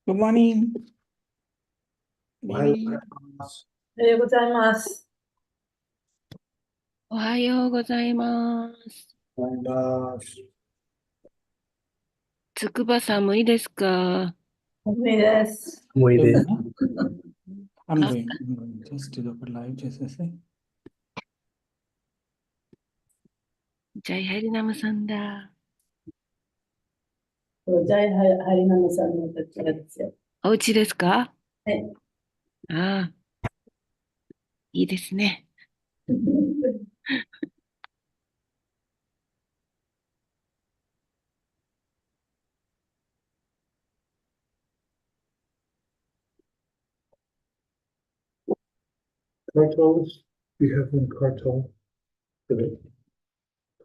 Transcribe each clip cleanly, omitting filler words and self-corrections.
Good morning.おはようございます。おはようございます。おはようございます。おはようございます。つくば寒いですか？寒いです。寒いです。I'm doing just to the live जैसे से. ジャイハリナムさんだ。ジャイハリナムさんのこちらですよ。お家ですか？はい。ああ、いいですね。Cartels? We have one cartel.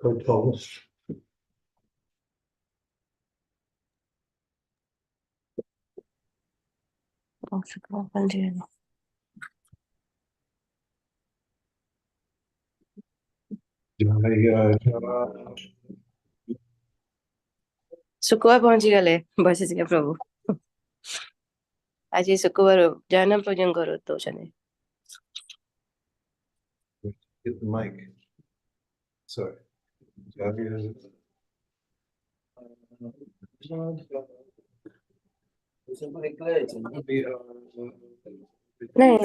Cartels. शुक्रवार पहुंच गए वैसेसिका प्रभु आज शुक्रवार जन्म पूजन करो तो Shani Get the mic. Sorry. नहीं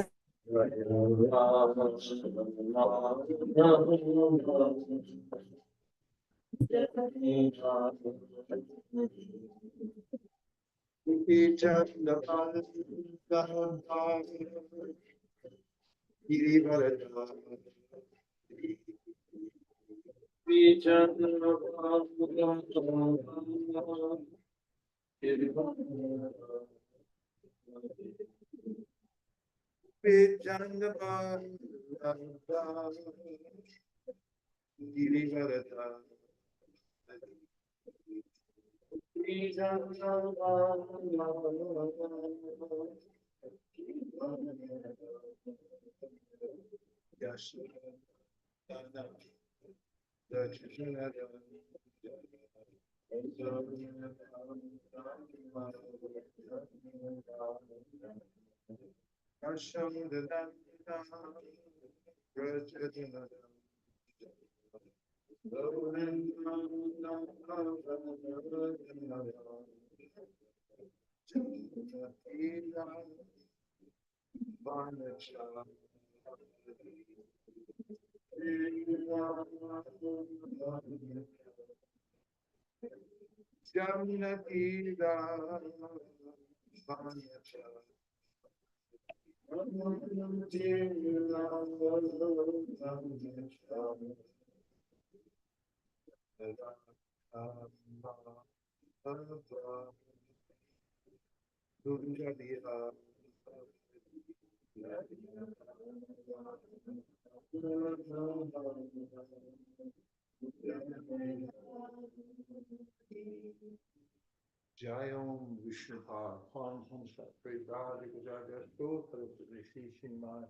Jayom Vishnuha, Pam Hamsa Prabhuji Gujarato, Parapurnishi Shinman.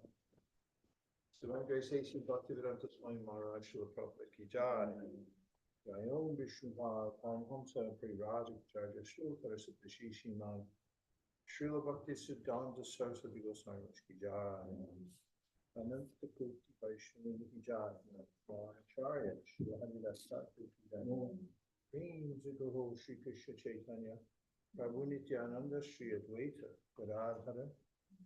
Srimad Vaisesika Bhaktivedanta Swami Maharaj Srila Prabhupada Ki Jai. Jayom Vishnuha, Pam Hamsa Prabhuji Gujarato, Parapurnishi Shinman. Srila Bhakti Siddhanta Saraswati Goswami Maharaj Ki Jai. Ananta Kuti Vaishnava Ki Jai. Acharya Srila Haridas Thakur Ki Jai. Gaho Shri Krishna Chaitanya, Prabhu Nityananda, Shri Advaita, Gadadhara,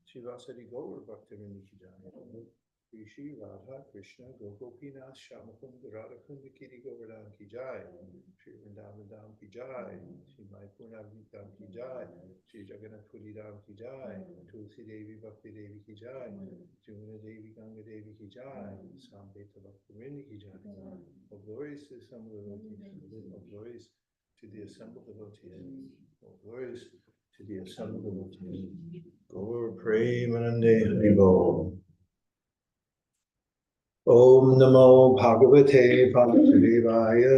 Srivasadi Gaur Bhaktivinoda Ki Jai, Shri Radha Krishna, Gopinath, Shamakund, Radhakund, Kiri Govardhan Ki Jai, Shri Vrindavan Dham ki jai, Shri Maipur Navneet Dham ki jai, Shri Jagannath Puri Dham ki jai, Tulsi Devi Bhakti Devi ki jai, Jamuna Devi Ganga Devi ki jai, Sambheta Bhaktivinoda ki jai. All glories to the assembled devotees, all glories to the assembled devotees, all glories to the assembled devotees. Gaur Premanande Haribo. Om Namo Bhagavate Vasudevaya.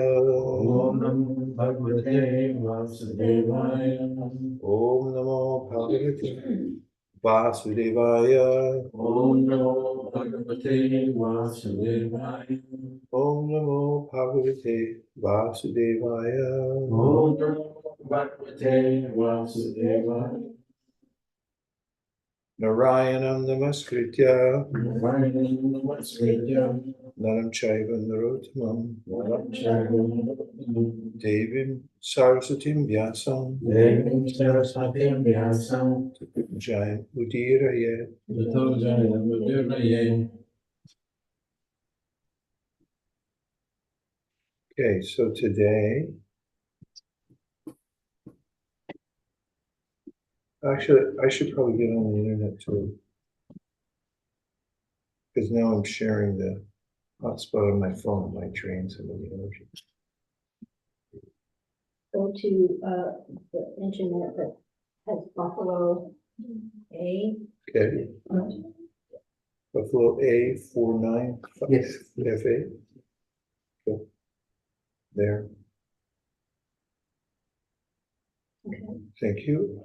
Om Namo Bhagavate Vasudevaya. Om Namo Bhagavate Vasudevaya. Om Namo Bhagavate Vasudevaya. Om Namo Bhagavate Vasudevaya. Om Namo Bhagavate Vasudevaya. Narayanam Namaskritya Narayanam Namaskritya. Naram Chaiva Narottamam Naram Chaiva Devim Saraswatim Vyasam Devim Saraswatim Vyasam Jayam Udiraye. Tato Jayam Udiraye. Okay, so today, actually, I should probably get on the internet too, because now I'm sharing the hotspot on my phone, my drain some of the energy. Go to the internet that has Buffalo A. Okay, Buffalo A49. Yes. FA. Okay. There. Okay. Thank you.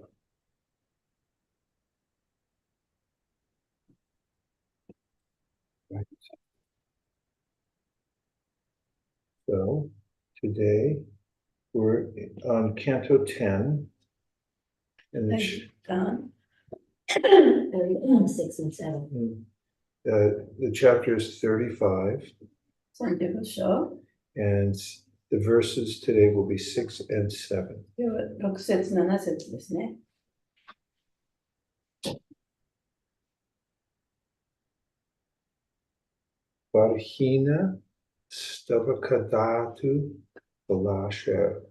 Right. So today we're on Canto 10. And Gone. 6 and 7. the chapter is 35. show. And the verses today will be 6 and 7. 6節7節ですね。Varhina stavakadatu palasher.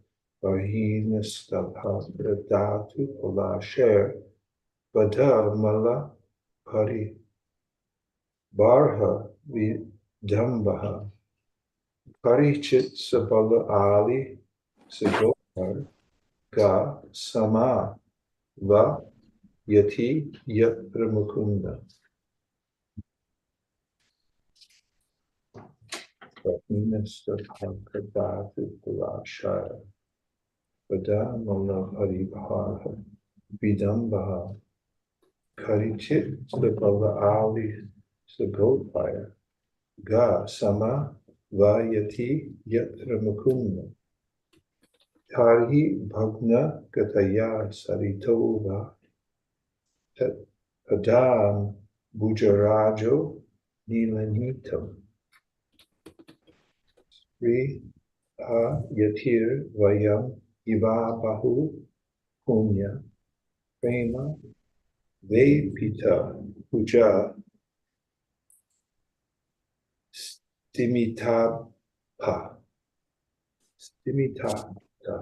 Varhina stavakadatu palasher. Vada mala pari. Barha vidambaha. Parichit sabala ali sagohar. Ga sama va yati yatramukunda. Minister Pankadatu Pulashaya Vadamala Paribhaha Vidambaha Karichit Sabala Ali Sagopaya Ga Sama Vayati Yatra Mukunda Tari Bhagna Gataya Saritova Tat Padam Bujarajo Nilanitam Sri Yatir Vayam Iva Bahu Punya Prema Vepita Puja Stimitapa Stimitata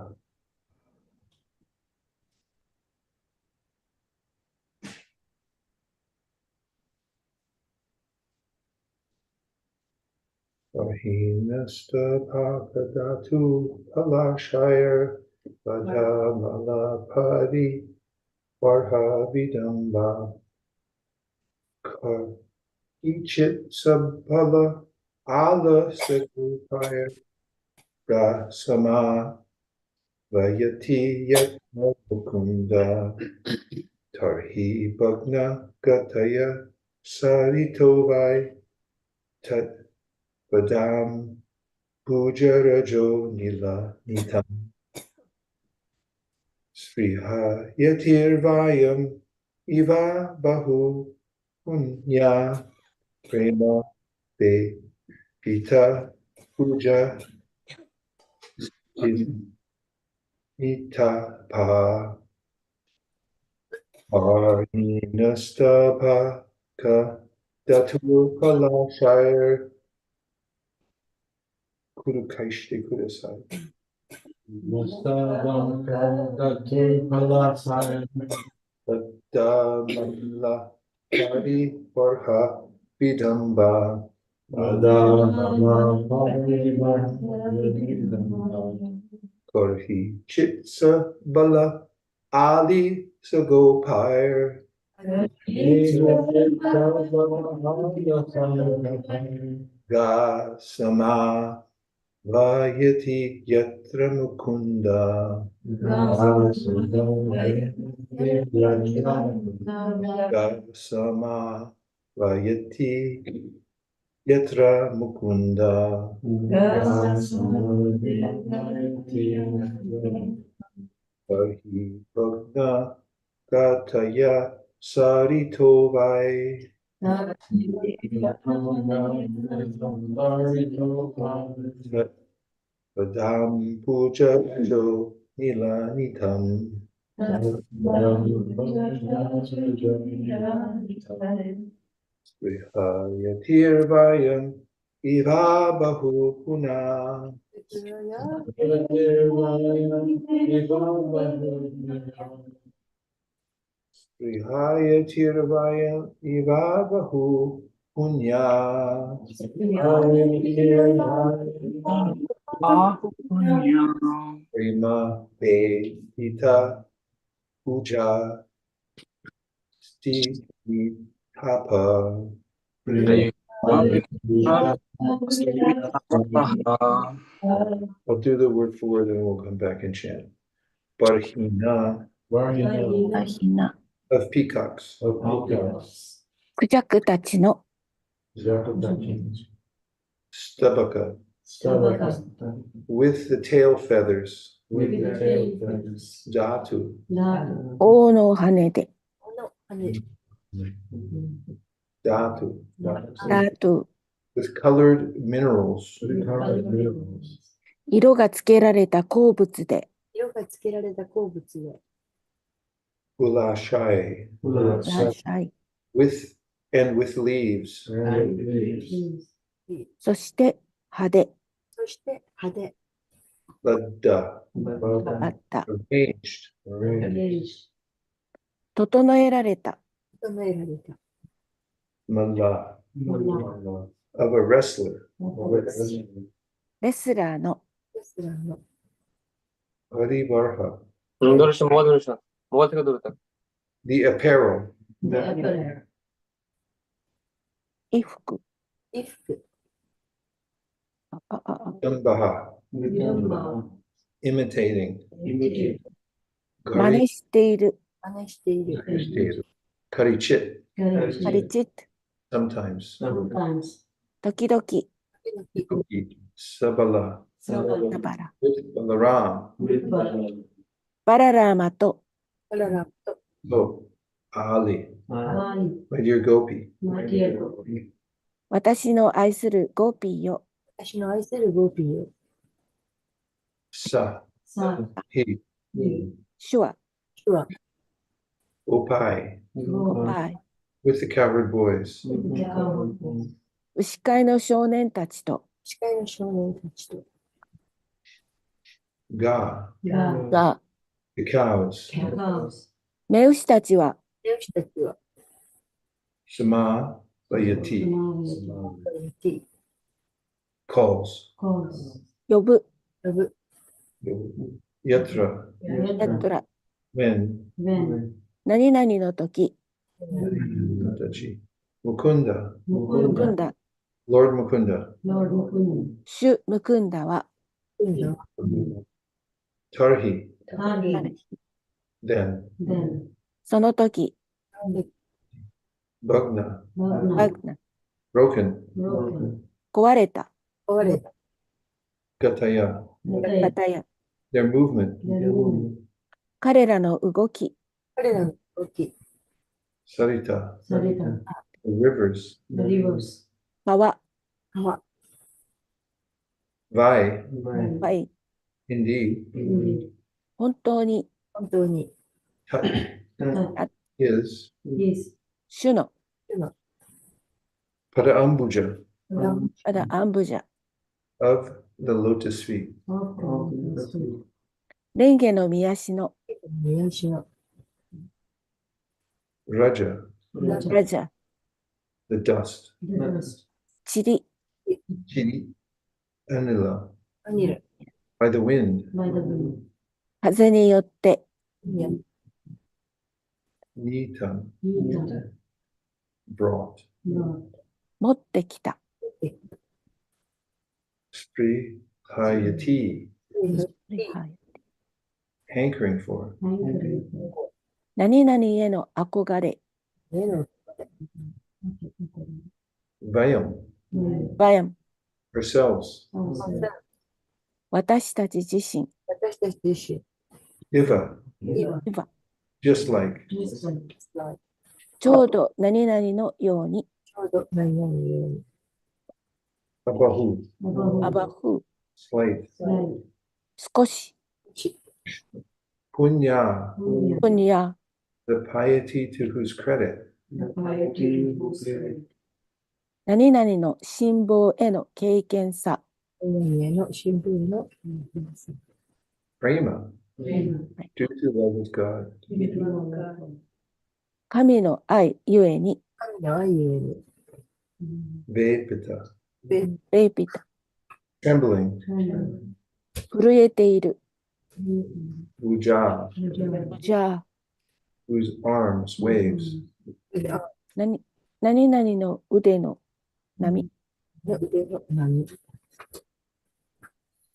Vahinasta Pakadatu Palashire Vadha Malapadi Varha Vidamba Ichit Sabhala Ala Sekupaya Ga Sama Vayati Yat Mukunda Tarhi Bhagna Gataya Saritovai Tat Vadam Pujarajo Nila Nitam Sriha Yatir Vayam Iva Bahu Punya Prema Be Pita Puja Ita Pa Arninastapa Ka Datu Kalashire Kurukaishti Kudasai Tadamalla Hari Varha Vidamba Korhi Chitsa Bala Ali Sagopire Ga Sama Vayati Yatra Mukunda Ga Sama Vayati Yatra Mukunda Vahi Bhagna Gataya Sarito Vai Vadam Puja Jo Nilanitam Vihayatirvayam Iva Bahu Puna Vihayatirvayam Iva Bahu Punya Prima Vedita Puja Sti Tapa I'll do the word for word and we'll come back and chant. Barhina of peacocks. クジャクたちの Stabaka with the tail feathers. Datu 王の羽で、 Datu あと with colored minerals. 色がつけられた鉱物で、 Ulashai らっしゃい。 with and with leaves. そして葉で Ladda あった。 arranged. 整えられた。 Mala of a wrestler. レスラーの Harivarha どれしたもうどれしたもう手がどれた the apparel. 衣服。Dambaha imitating. 真似している。 Karichit パリチット。 sometimes. 時々。 Sabala サバラ。 with Balaram. バララーマと Oh, Ali, my dear Gopi. 私の愛するゴーピーよ。 Sa He 主は Opai はい。 with the cowherd boys. 牛飼いの少年たちと Ga が、 the cows. 目牛たちは Sama Vayati calls. 呼ぶ。 Yatra やったら when 何々の時。 Natachi. Mukunda むくんだ。 Lord Mukunda. 主むくんだは Tarhi then その時。 Bhagna バグナ broken 壊れた。 Gataya またや their movement. 彼らの動き。 Sarita the rivers. 川。 Vai はい。 indeed 本当に Tat is 主の Paraambuja まだアンブジャ。 of the lotus feet. レンゲの見足の Raja, ラジャ、 the dust. 塵、 Chidi, Anila, by the wind. 風によって Nita, brought. 持ってきた。 Spri hayati, はい、 hankering for. 何々への憧れ、 Vayam, バヤン、 ourselves. 私たち自身、 Iva, いわ just like. ちょうど何々のように、 Abahu, アバフ、 slight. 少し、 Punya, ふにや、 the piety to whose credit. 何々の辛抱への経験さ、 Prema, due to love of God. 神の愛ゆえに、 Vepita, レイピタ、 trembling. 震えている、 Uja, じゃあ、 whose arms waves. 何々の腕の波、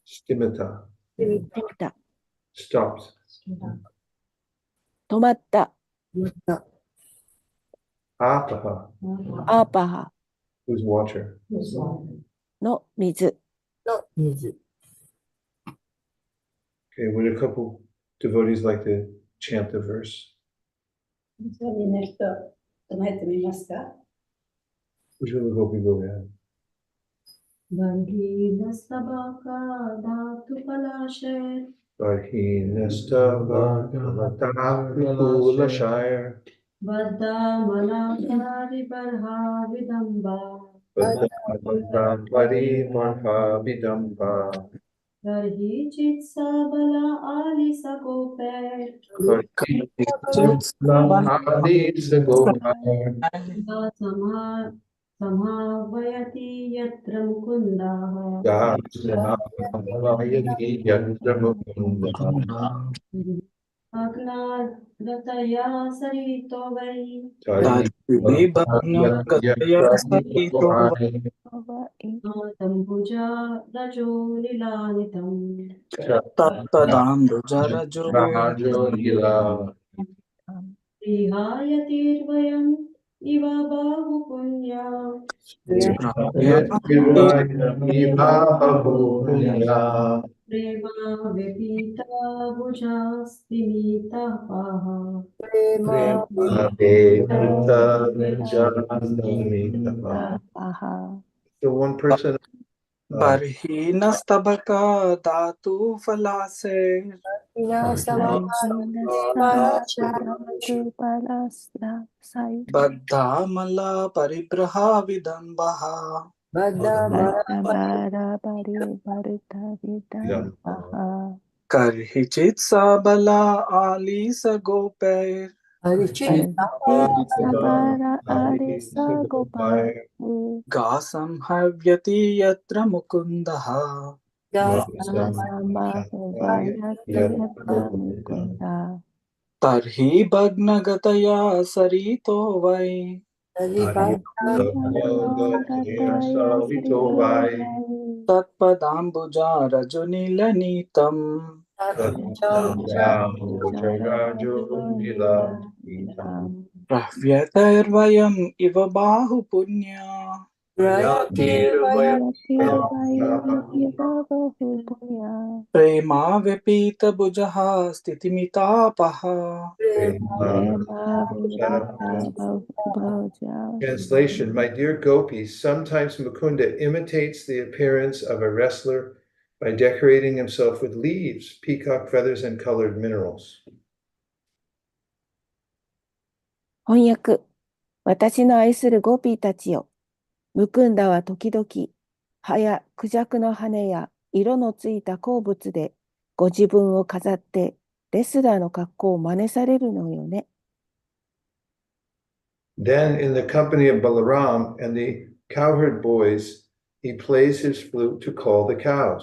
Stimata, レピタ、 stopped. 止まった、 Apaha, アーパハ whose water. の水。 Okay, would a couple devotees like to chant the verse? じゃあみんな人、唱えてみますか。 Which will the gopi go ahead? Shire. Samhavayati yatra mukundaha Agnagataya sarito vai Tambuja rajo lilanitam Vihayatirvayam iva bahu punya Prema vipita bhujastimita paha So one person Barhina stabaka datu falase. Baddhamala paribraha vidambaha. Karhichit sabala ali sagopair. Gasam havyati yatra mukundaha. Tarhi bhagnagataya sarito vai. Tatpadambuja rajunilanitam. Rahvyatarvayam iva bahu punya. Prema vipita bujaha stitimita paha. Translation, my dear gopis, sometimes Mukunda imitates the appearance of a wrestler by decorating himself with leaves, peacock feathers, and colored minerals. 翻訳。私の愛するゴピーたちよ。ムクンダは時々、葉やクジャクの羽や色のついた鉱物でご自分を飾ってレスラーの格好を真似されるのよね。Then, in the company of Balaram and the cowherd boys, he plays his flute to call the cows.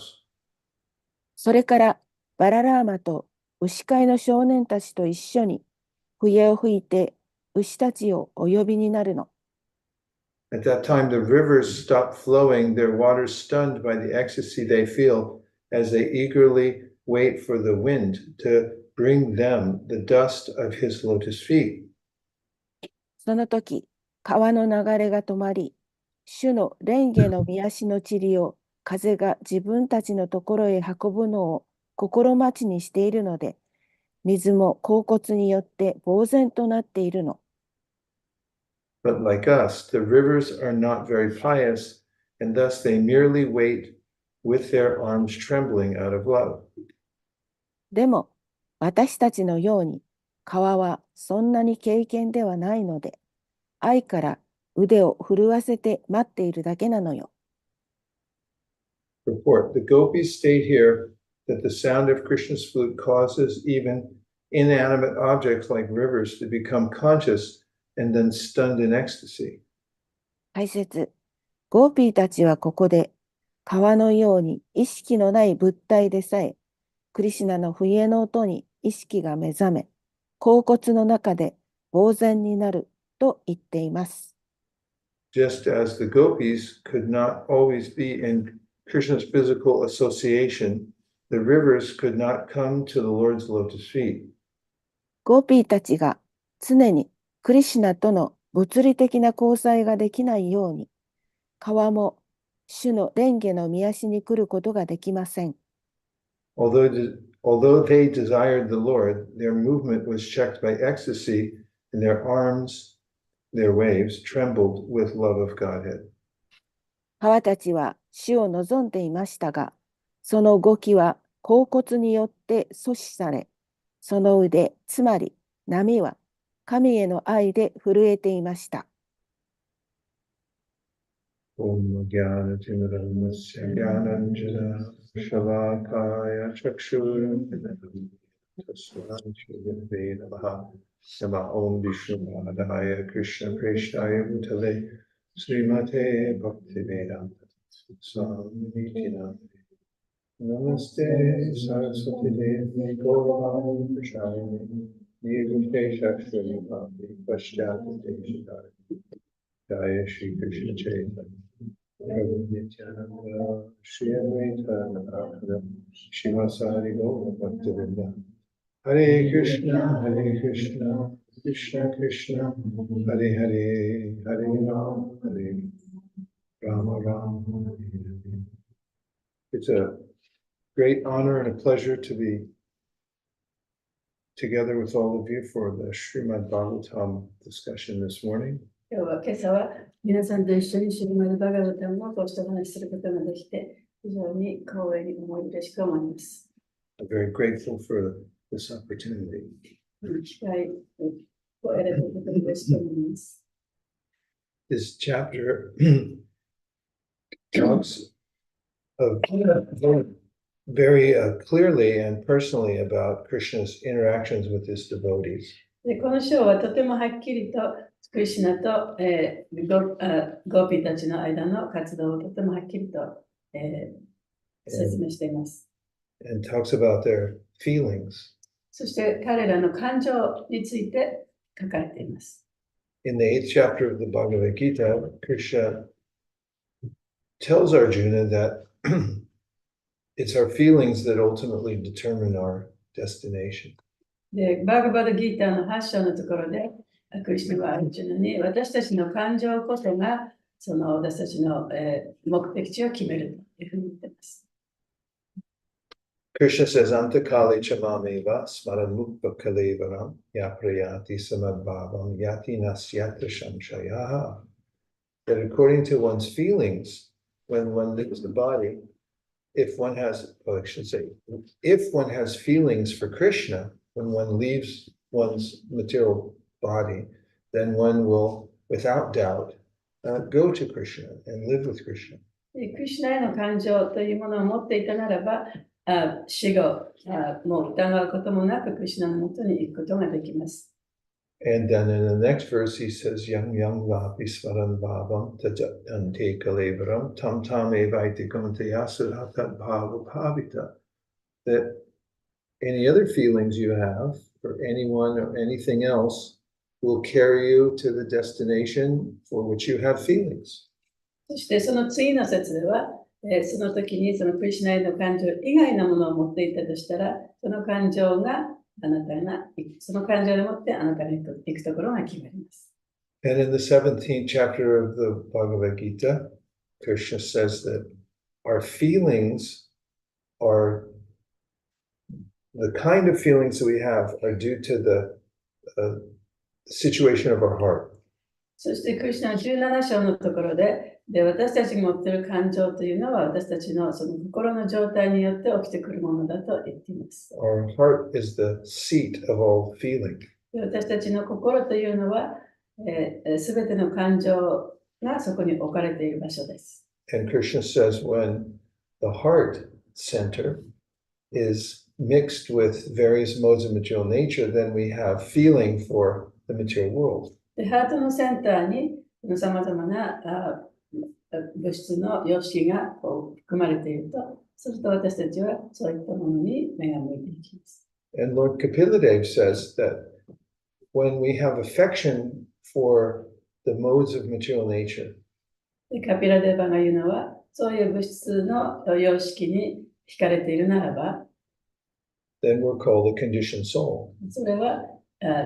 それからバララーマと牛飼いの少年たちと一緒に笛を吹いて牛たちをお呼びになるの。At that time, the rivers stop flowing, their waters stunned by the ecstasy they feel as they eagerly wait for the wind to bring them the dust of his lotus feet. その時、川の流れが止まり、主の蓮華の御足の塵を風が自分たちのところへ運ぶのを心待ちにしているので、水も甲骨によって呆然となっているの。But like us, the rivers are not very pious, and thus they merely wait with their arms trembling out of love. でも、私たちのように、川はそんなに敬虔ではないので、愛から腕を震わせて待っているだけなのよ。Report, the gopis state here that the sound of Krishna's flute causes even inanimate objects like rivers to become conscious and then stunned in ecstasy. 解説、ゴーピーたちはここで、川のように意識のない物体でさえ、クリシュナの笛の音に意識が目覚め、甲骨の中で呆然になると言っています。Just as the gopis could not always be in Krishna's physical association, the rivers could not come to the Lord's lotus feet. ゴーピーたちが常にクリシュナとの物理的な交際ができないように、川も主の蓮華の御足に来ることができません。Although they desired the Lord, their movement was checked by ecstasy, and their arms, their waves, trembled with love of Godhead. 川たちは主を望んでいましたが、その動きは甲骨によって阻止され、その腕、つまり波は神への愛で震えていました。Om Jnana Timadamasya Jnananjana Shalakaya Chakshuram Tasvam Shri Namaha Nama Om Vishnupadaya Krishna Preshtaya Bhutale Srimate Bhaktivedanta Swamitina Namaste Saraswati Devi Gauravani Prachayani Nirvite Shakshri Bhakti Paschati Deshadari Jaya Shri Krishna Chaitanya Prabhu Nityananda Shri Advaita Gadadhara Shivasari Gaura Bhaktivedanta Hare Krishna Krishna Krishna Hare Hare Hare Rama Rama Hare Hare. It's a great honor and a pleasure to be together with all of you for the Srimad Bhagavatam discussion this morning. 今朝は皆さんと一緒にシリマルバガバタムをこうしてお話しすることができて、非常に光栄に思い嬉しく思います。I'm very grateful for this opportunity. 機会を得られたことに嬉しく思います。This chapter talks of very clearly and personally about Krishna's interactions with his devotees. でこの章はとてもはっきりとクリシュナと、ゴーピーたちの間の活動をとてもはっきりと、説明しています。And talks about their feelings. そして彼らの感情について書かれています。In the 8th chapter of the Bhagavad Gita, Krishna tells Arjuna that it's our feelings that ultimately determine our destination. で、バーガバダギーターの8章のところで、クリシュナはアルジュナに私たちの感情こそがその私たちの、目的地を決めるというふうに言っています。Krishna says, Antakali chamameva smaran mukta kalevaram yaprayati samadbhavam yati nasyatra shamshayaha. That according to one's feelings, when one leaves the body, if one has, well, I should say, if one has feelings for Krishna, when one leaves one's material body, then one will, without doubt, go to Krishna and live with Krishna. クリシュナへの感情というものを持っていたならば、死後、もう疑うこともなく、クリシュナのもとに行くことができます。And then in the next verse, he says, Yang yang vapi svaram bhavam tajatante kalevaram tam tam evaite guntayasadat bhava bhavita. That any other feelings you have for anyone or anything else will carry you to the destination for which you have feelings. そしてその次の節では、その時にそのクリシュナへの感情以外のものを持っていたとしたら、その感情があなたが、その感情でもってあなたが行くところが決まります。And in the 17th chapter of the Bhagavad Gita, Krishna says that our feelings are the kind of feelings that we have are due to the situation of our heart. そしてクリシュナの17章のところで、私たちが持っている感情というのは私たちのその心の状態によって起きてくるものだと言っています。Our heart is the seat of all feeling. 私たちの心というのは、すべての感情がそこに置かれている場所です。And Krishna says when the heart center is mixed with various modes of material nature, then we have feeling for the material world. でハートのセンターにさまざまな物質の様式がこう含まれていると、すると私たちはそういったものに目が向いていきます。And Lord Kapiladev says that when we have affection for the modes of material nature, でカピラデーバが言うのは、そういう物質の様式に惹かれているならば、then we're called a conditioned soul. それは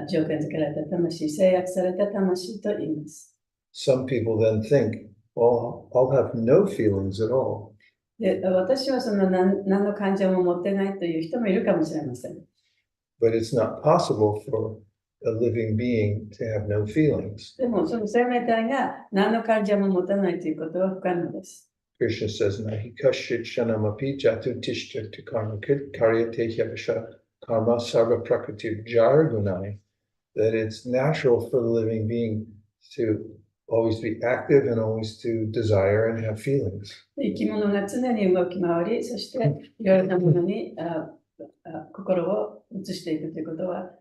条件付けられた魂、制約された魂と言います。Some people then think, well, I'll have no feelings at all. で私はその何の感情も持ってないという人もいるかもしれません。But it's not possible for a living being to have no feelings. でもその生命体が何の感情も持たないということは不可能です。Krishna says, Nahi kashit shanamapi jatu tishtyati karma karyate hyavasha karma sarva prakriti jaragunai. That it's natural for the living being to always be active and always to desire and have feelings. 生き物が常に動き回り、そしていろいろなものに心を移していくということは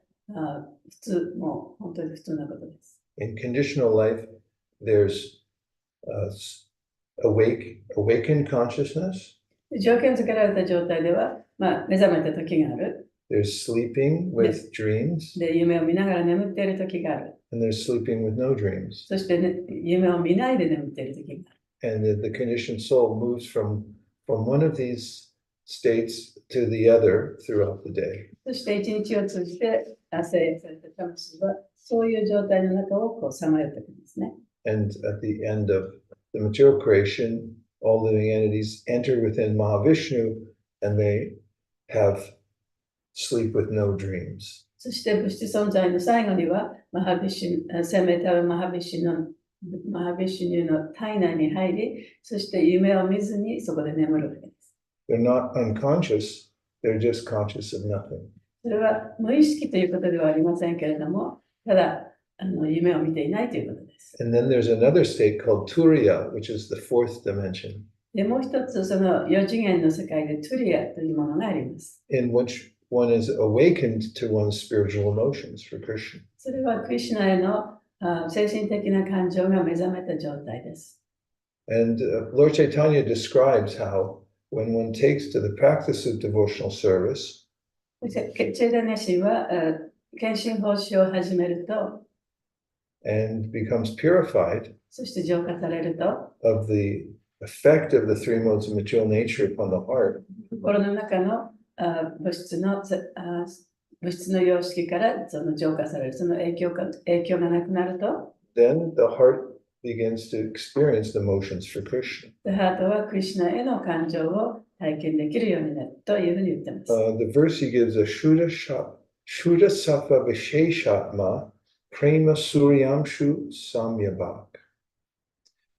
普通、もう本当に普通なことです。In conditional life, there's awakened consciousness. 条件付けられた状態では、目覚めた時がある。There's sleeping with dreams. で、夢を見ながら眠っている時がある。And there's sleeping with no dreams. そして、ね、夢を見ないで眠っている時がある。And the conditioned soul moves from one of these states to the other throughout the day. そして一日を通じて制約された魂はそういう状態の中をこうさまよってくるんですね。And at the end of the material creation, all living entities enter within Mahavishnu and they have sleep with no dreams. そして物質存在の最後には生命体はマハビシュニュの体内に入り、そして夢を見ずにそこで眠るわけです。They're not unconscious, they're just conscious of nothing. それは無意識ということではありませんけれども、ただ夢を見ていないということです。And then there's another state called Turiya, which is the fourth dimension. でもう一つ、その4次元の世界でトゥリアというものがあります。In which one is awakened to one's spiritual emotions for Krishna. それはクリシュナへの精神的な感情が目覚めた状態です。And Lord Chaitanya describes how when one takes to the practice of devotional service, チェダネシは献身奉仕を始めると、and becomes purified そして浄化されると、of the effect of the three modes of material nature upon the heart, 心の中の物質の様式からその浄化される、その影響がなくなると、then the heart begins to experience the emotions for Krishna. ハートはクリシュナへの感情を体験できるようになるというふうに言ってます。The verse he gives a Shuddha Sattva Visheshatma Prema Suryamshu Samyabhak.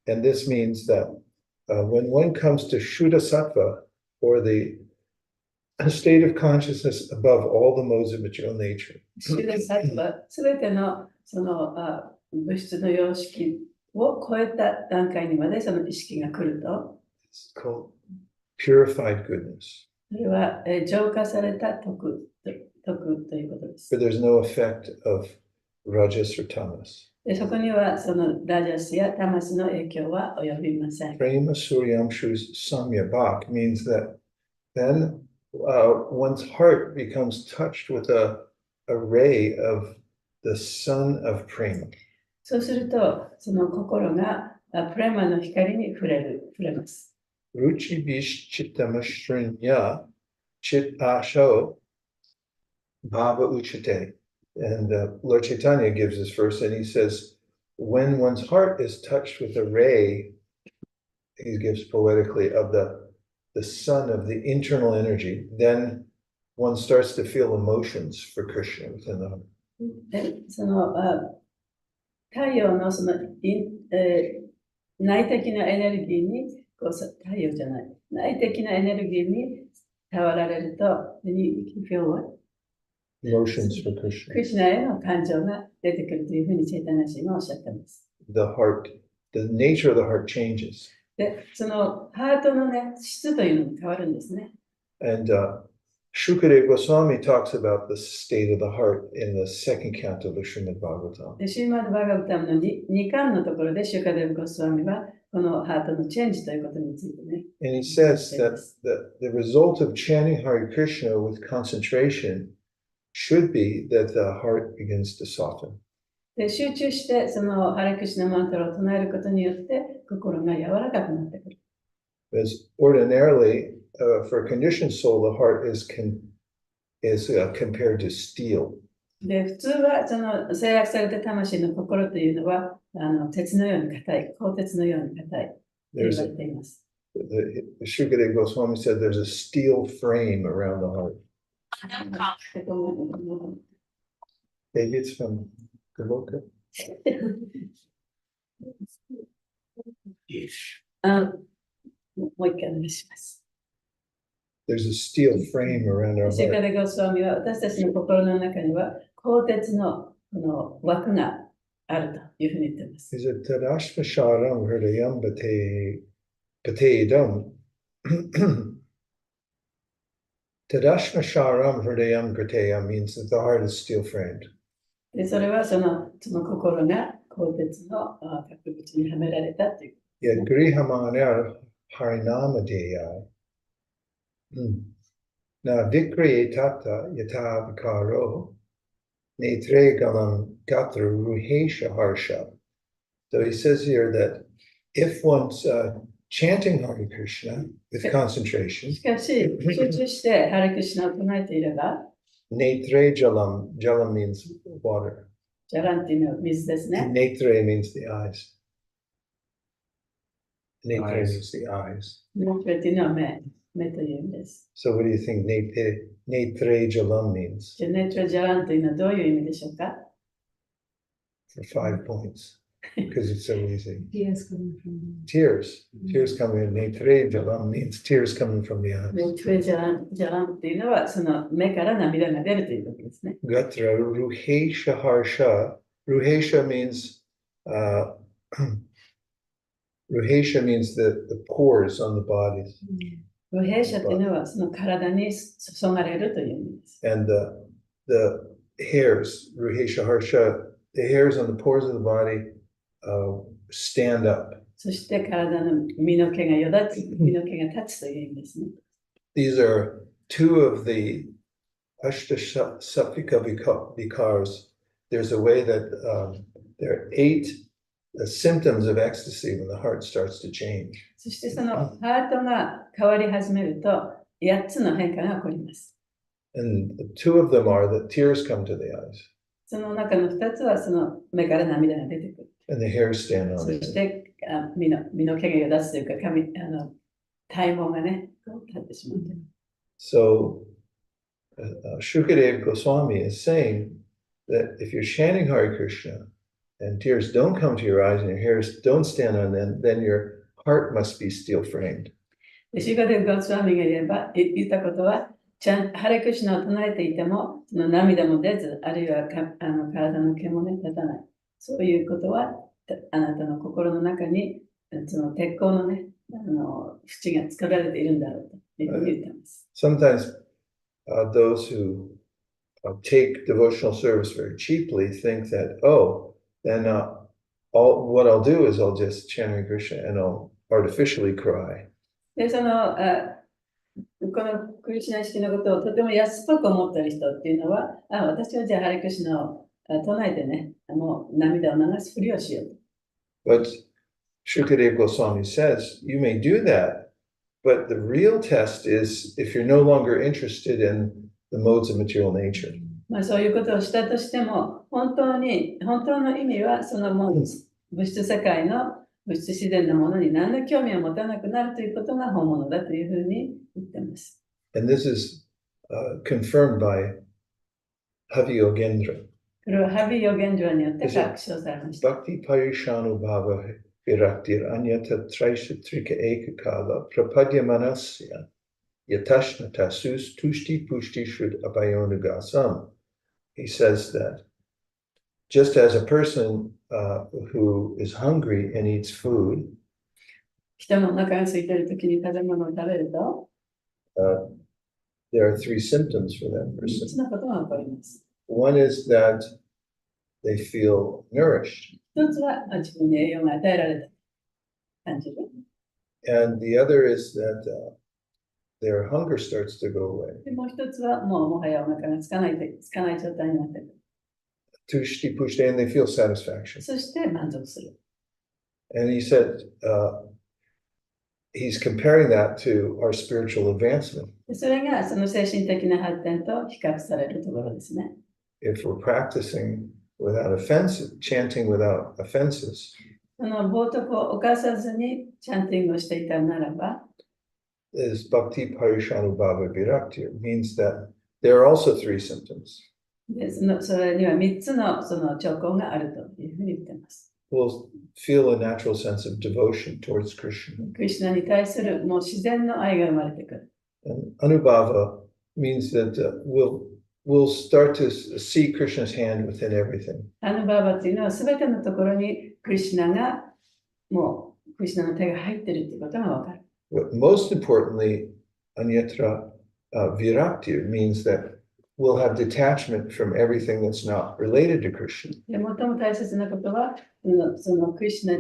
And this means that when one comes to Shuddha Sattva, or the state of consciousness above all the modes of material nature, シュダサットはすべてのその物質の様式を超えた段階にまでその意識が来ると、it's called purified goodness. それは、浄化された徳ということです。 But there's no effect of rajas or tamas. でそこにはそのラジャスやタマスの影響は及びません。 Prema suryamshu's samyabhak means that then one's heart becomes touched with a ray of the sun of prema. そうすると、その心がプレマの光に触れます。 Ruchi bish chittamasrinya chit asho bhava uchate. And Lord Chaitanya gives this verse and he says, when one's heart is touched with a ray, he gives poetically, of the sun of the internal energy, then one starts to feel emotions for Krishna within the heart. でその太陽のその内的なエネルギーに太陽じゃない内的なエネルギーに頼られると you feel what? Emotions for Krishna. クリシュナへの感情が出てくるというふうにチェイタナシーがおっしゃっています。 The heart, the nature of the heart changes. で、そのハートのね、質というのが変わるんですね。 And Shukadeva Goswami talks about the state of the heart in the second canto of the Srimad Bhagavatam. で、シーマッド・バーガブタムの2巻のところで、シュカデブ・ゴスワミはこのハートのチェンジということについてね。 And he says that the result of chanting Hare Krishna with concentration should be that the heart begins to soften. で、集中してそのハレクシナマントラを唱えることによって心が柔らかくなってくる。 As ordinarily, for a conditioned soul, the heart is compared to steel. で、普通はその制約された魂の心というのは鉄のように硬い、鋼鉄のように硬いと言われています。 The Shukadeva Goswami said there's a steel frame around the heart. Maybe it's from Goloka. もう一回お願いします。 There's a steel frame around our シュカ heart. デゴスワミは私たちの心の中には鋼鉄のこの枠があるというふうに言っています。 Is it Tadashvasharam Hridayam Bhateidam? Tadashvasharam Hridayam Grateyam means that the heart is steel framed. でそれはその心が鋼鉄の角口にはめられたという。 Yet Grihamana Harinamadeyai. Now Vikriye Tata Yata Vikaro Netre Galam Gatra Ruhesha Harsha. So he says here that if one's chanting Hare Krishna with concentration, しかし、集中してハレクシナを唱えていれば、 Netre Jalam, Jalam means water. ジャランっていうのは水ですね。 Netre means the eyes. Netre Eyes. means the eyes. ネトレっていうのは目という意味です。 So what do you think Netre Jalam means? じゃあネトレジャランというのはどういう意味でしょうか？ For 5 points, because it's so easy. Tears coming from Tears. Tears coming in. Netre Jalam means tears coming from the eyes. ネトレジャランっていうのはその目から涙が出るということですね。 Gatra Ruhesha Harsha. Ruhesha means Ruhesha means the pores on the body. 不平者っていうのはその体に注がれるという意味です。 And the hairs, Ruhesha Harsha, the hairs on the pores of the body stand up. そして体の身の毛がよだつ、身の毛が立つという意味ですね。 These are 2 of the Ashtasapika Vikars. There's a way that there are 8 symptoms of ecstasy when the heart starts to change. そしてそのハートが変わり始めると8つの変化が起こります。 And 2 of them are that tears come to the eyes その中の2つはその目から涙が出てくる。 and the hairs stand そ on し it. て身の毛がよだつというか体毛がね、こう立ってしまう。 So Shukadeva Goswami is saying that if you're chanting Hare Krishna and tears don't come to your eyes and your hairs don't stand on them, then your heart must be steel framed. でシュガデブ・ゴスワミが言ったことは、ハレクシナを唱えていても、その涙も出ず、あるいは体の毛もね、立たない。そういうことは、あなたの心の中にその鉄鋼のね、縁が作られているんだろうというふうに言ってます。Sometimes those who take devotional service very cheaply think that, oh, then what I'll do is I'll just chant Hare Krishna and I'll artificially cry. で、このクリシュナ意識のことをとても安っぽく思っている人っていうのは、私はじゃあハレクリシュナを唱えてね、涙を流すふりをしようと。But Shukadeva Goswami says, you may do that, but the real test is if you're no longer interested in the modes of material nature. そういうことをしたとしても、本当の意味は、その物質世界の物質自然のものに何の興味を持たなくなるということが本物だというふうに言っています。And this is confirmed by Havi Yogendra. これはハビヨゲンドラによって確証されました。Bhakti Parishanu Bhava Viraktir Anyata Traishatrika Ekakala Prapadya Manasya Yatashna Tasus Tushti Pushti Shrud Abayonugasam. He says that just as a person who is hungry and eats food, 人のお腹が空いているときに食べ物を食べると、there are three symptoms for that 3 person. つのことが起こります。One is that they feel nourished, 一つは自分に栄養が与えられた感じる。and the other is that their hunger starts to go away. でもう一つはもはやお腹がつかない状態になっている。Tushti pushti, and they feel satisfaction. そして満足する。And he said, he's comparing that to our spiritual advancement. でそれがその精神的な発展と比較されるところですね。If we're practicing without offenses, chanting without offenses, その冒涜を犯さずにチャンティングをしていたならば、is Bhakti Parishanu Bhava Virakti. It means that there are also three symptoms. でそれには3つのその兆候があるというふうに言っています。We'll feel a natural sense of devotion towards Krishna. クリシュナに対するもう自然の愛が生まれてくる。And Anubhava means that we'll start to see Krishna's hand within everything. アヌバーバというのは全てのところにクリシュナがもうクリシュナの手が入っているということがわかる。But most importantly, Anyatra Virakti means that we'll have detachment from everything that's not related to Krishna. で最も大切なことは、そのクリシュ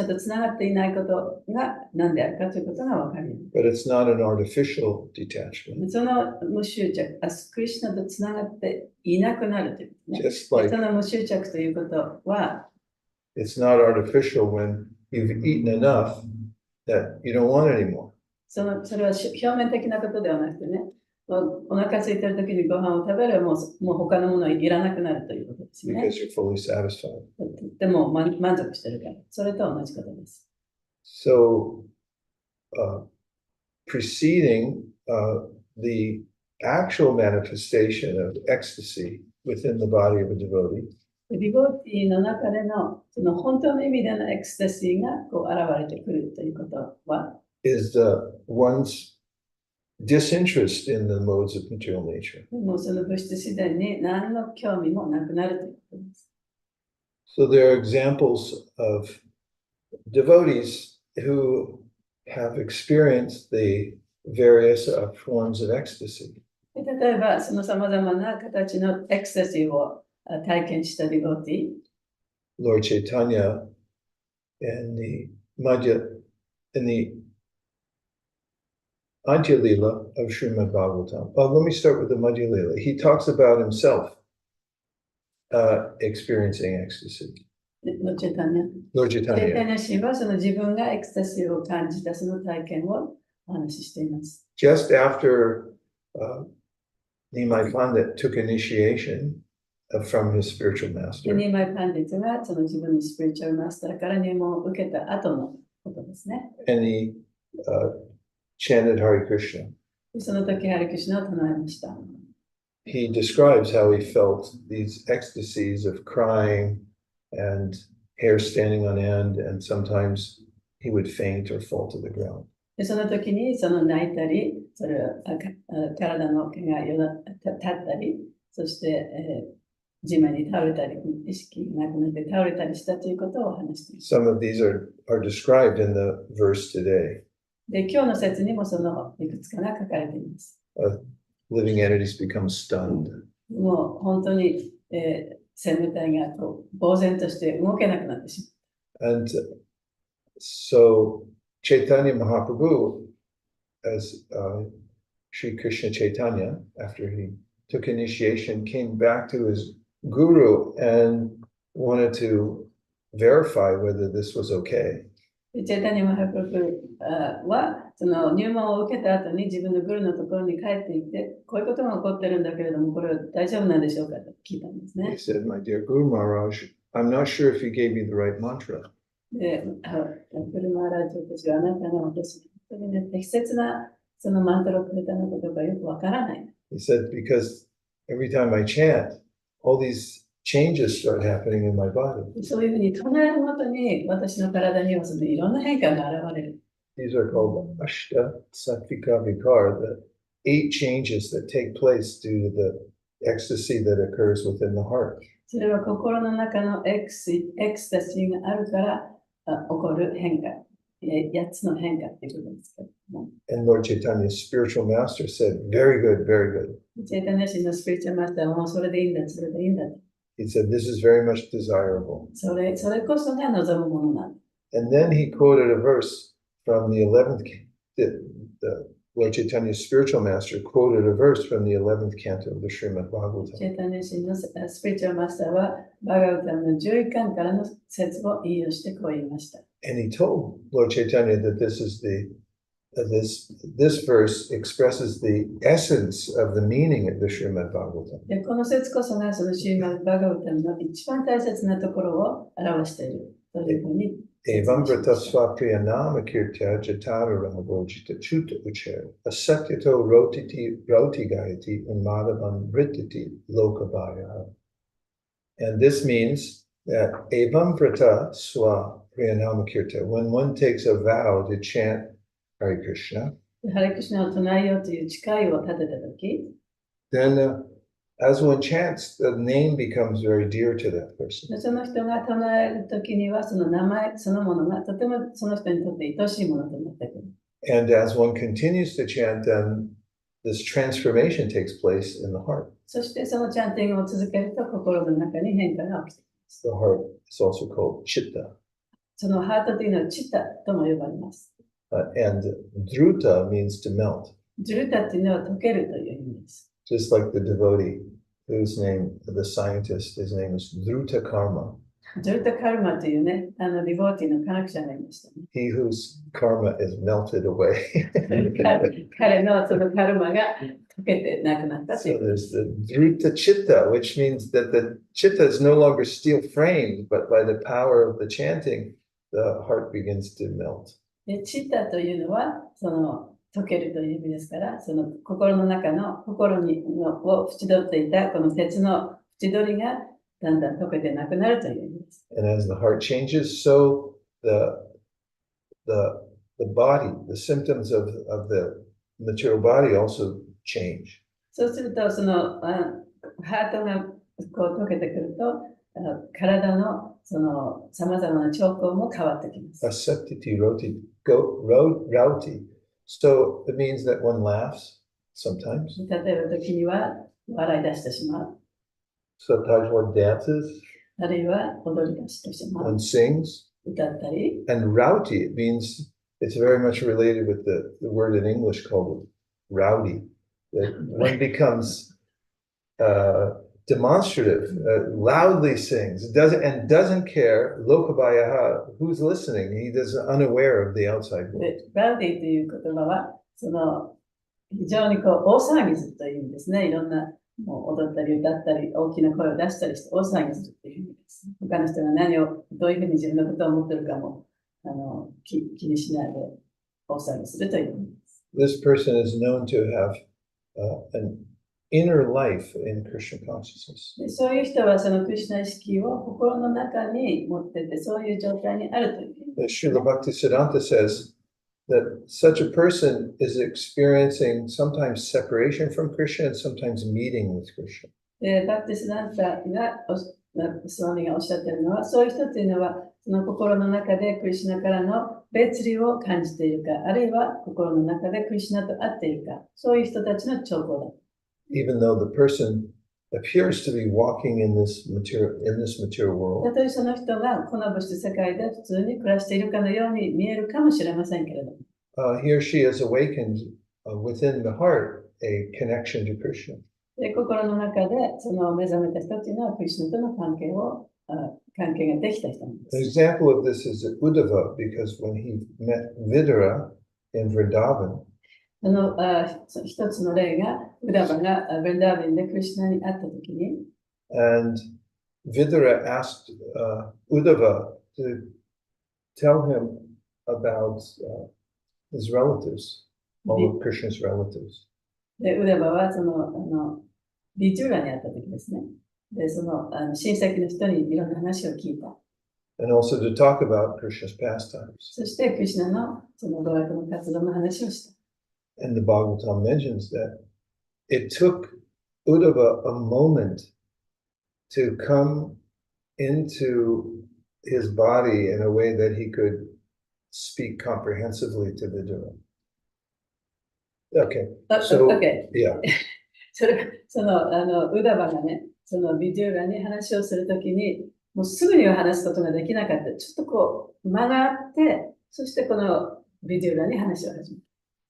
ナとつながっていないことが何であるかということがわかる。But it's not an artificial detachment. その無執着、クリシュナとつながっていなくなるということね。 Just like その無執着ということは、it's not artificial when you've eaten enough that you don't want anymore. それは表面的なことではなくてね、お腹空いてるときにご飯を食べるもう他のものはいらなくなるということですね。 Because you're fully satisfied. でも満足してるから、それと同じことです。So, preceding the actual manifestation of ecstasy within the body of a devotee ディボティの中でのその本当の意味でのエクスタシーがこう現れてくるということは、is one's disinterest in the modes of material nature. もうその物質自然に何の興味もなくなるということです。So there are examples of devotees who have experienced the various forms of ecstasy. 例えば、その様々な形のエクスタシーを体験したディボティ、Lord Chaitanya in the Adya Lila of Srimad Bhagavatam. Let me start with the Madhya Lila. He talks about himself experiencing ecstasy. のチェタニャ。 Lord チェタ Chaitanya. ニャ氏はその自分がエクスタシーを感じたその体験をお話ししています。Just after Nimai Pandit took initiation from his spiritual で master, ニーマイパンディットがその自分のスピリチュアルマスターから入門を受けた後のことですね。 and he chanted Hare Krishna. でその時、ハレクリシュナを唱えました。He describes how he felt these ecstasies of crying and hair standing on end, and sometimes he would faint or fall to the ground. でその時にその泣いたり、体の毛が立ったり、そして、地面に倒れたり、意識がなくなって倒れたりしたということを話しています。 Some of these are described in the verse today. で、今日の説にもそのいくつかが書かれています。Living entities become stunned. もう本当に、生命体がこう呆然として動けなくなってしまう。And so Chaitanya Mahaprabhu, as Sri Krishna Chaitanya, after he took initiation, came back to his guru and wanted to verify whether this was okay. でチェイタニア・マハプラブはその入門を受けた後に自分のグルのところに帰っていって、こういうことが起こってるんだけれども、これは大丈夫なんでしょうかと聞いたんです He ね。 said, "My dear Guru Maharaj, I'm not sure if you gave me the right mantra." で、グルマーラージョとしてはあなたが私に本当にね、適切なそのマントラをくれたのかどうかよくわからない。 He said, "Because every time I chant, all these changes start happening in my body. そういうふうに唱えるごとに私の体にはそのいろんな変化が現れる。 These are called Ashta Sattvika Vikar, the 8 changes that take place due to the ecstasy that occurs within the heart." それは心の中のエクスタシーがあるから起こる変化、8つの変化っていうことですけども。 And Lord Chaitanya's spiritual master said, "Very good, very good." チェイタニア神のスピリチュアルマスターはもうそれでいいんだ、それでいいんだ。 He said, "This is very much desirable." それこそが望むものなんだ。 And then he quoted a verse from the 11th, the Lord Chaitanya's spiritual master quoted a verse from the 11th canto of the Srimad チ Bhagavatam. ェイタニア神のスピリチュアルマスターはバガウタムの11巻からの説を引用してこう言いました。 And he told Lord Chaitanya that this is this verse expresses the essence of the meaning of the Srimad Bhagavatam. でこの説こそがそのシーマルバガウタムの一番大切なところを表しているというふうに。 Evam vrata svapriyanama kirtya jatara ramavojita chuta uchera asatyato roti gayati madhavan vritati lokabaya. And this means that evam vrata svapriyanama kirtya, when one takes a vow to chant Hare Krishna, ハレクシナを唱えようという誓いを立てたとき、 then as one chants, the name becomes very dear to that person. その人が唱えるときにはその名前そのものがとてもその人にとって愛しいものとなってくる。 And as one continues to chant, then this transformation takes place in the heart. そしてそのチャンティングを続けると心の中に変化が起きています。 The heart is also called chitta. そのハートというのはチッタとも呼ばれます。 And dhruta means to melt, ジュルタというのは溶けるという意味です。 just like the devotee whose name, the scientist, his name is Dhruta Karma. ジュルタカルマというね、リボーティの科学者がいましたね。 He whose karma is melted away. 彼のそのカルマが溶けてなくなったとい So うことで there's す。 the Dhruta Chitta, which means that the chitta is no longer steel framed, but by the power of the chanting, the heart begins to melt. でチッタというのはその溶けるという意味ですから、その心の中の心にを縁取っていたこの鉄の縁取りがだんだん溶けてなくなるという意味です。 And as the heart changes, so the body, the symptoms of the material body also change. そうするとそのハートがこう溶けてくると体のその様々な兆候も変わってきます。 Asatiti rauti. So it means that one laughs sometimes. 例えば時には笑い出してしまう。 Sometimes one dances, あるいは踊り出してしま one う。 sings. 歌ったり。 And rowdy, it means it's very much related with the word in English called rowdy. That one becomes demonstrative, loudly sings, doesn't care, lokabayaha, who's listening. He is unaware of the outside world. でラウディという言葉はその非常にこう大騒ぎするという意味ですね。いろんなもう踊ったり歌ったり大きな声を出したりして大騒ぎするという意味です。他の人が何をどういうふうに自分のことを思っているかも気にしないで大騒ぎするという意味です。 This person is known to have an inner life in Krishna consciousness. でそういう人はそのクリシュナ意識を心の中に持っててそういう状態にあるという意味です。 Srila Bhaktisiddhanta says that such a person is experiencing sometimes separation from Krishna and sometimes meeting with Krishna. で、バプティスダンサーがスワミがおっしゃっているのは、そういう人というのは、その心の中でクリシュナからの別離を感じているか、あるいは心の中でクリシュナと会っているか、そういう人たちの兆候だ。Even though the person appears to be walking in this material world, たとえその人がこの物質世界で普通に暮らしているかのように見えるかもしれませんけれども、he or she has awakened within the heart a connection to Krishna. で心の中でその目覚めた人というのはクリシュナとの関係ができた人なんで An す。 example of this is Uddhava, because when he met Vidura in Vrindavan, 一つの例が、ウダバがブレンダービンでクリシュナに会ったときに、 and Vidura asked Uddhava to tell him about his relatives, all of Krishna's relatives. でウダバはそのビジューラに会ったときですね。で、その親戚の人にいろんな話を聞いた。 And also to talk about Krishna's pastimes. そしてクリシュナのその娯楽の活動の話をした。 And the Bhagavatam mentions that it took Uddhava a moment to come into his body in a way that he could speak comprehensively to Vidura. Okay, so OK。 yeah, そのウダバがね、そのビデューラに話をするときに、もうすぐには話すことができなかった。ちょっとこう間があって、そしてこのビデューラに話を始めた。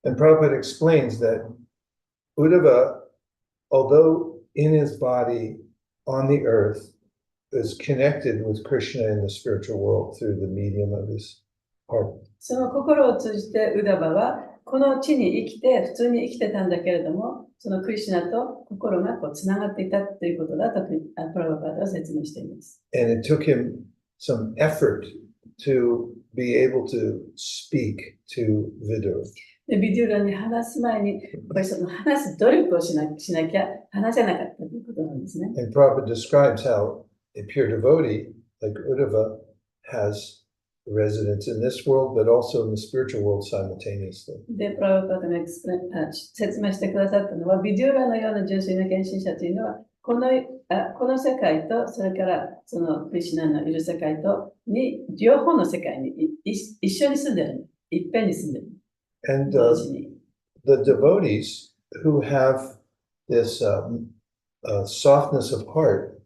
and Prabhupada explains that Uddhava, although in his body on the earth, is connected with Krishna in the spiritual world through the medium of his heart. その心を通じてウダバはこの地に生きて、普通に生きてたんだけれども、そのクリシュナと心がこうつながっていたということだとプラバパーダは説明しています。 And it took him some effort to be able to speak to Vidura. でビデューラに話す前に、やっぱりその話す努力をしなきゃ話せなかったということなんですね。 And Prabhupada describes how a pure devotee like Uddhava has residence in this world, but also in the spiritual world simultaneously. で、プラバパーダが説明してくださったのは、ビデューラのような純粋な献身者というのは、この世界と、それからそのクリシュナのいる世界とに、両方の世界に一緒に住んでる。いっぺんに住んでる。 And 同時に。 the devotees who have this softness of heart,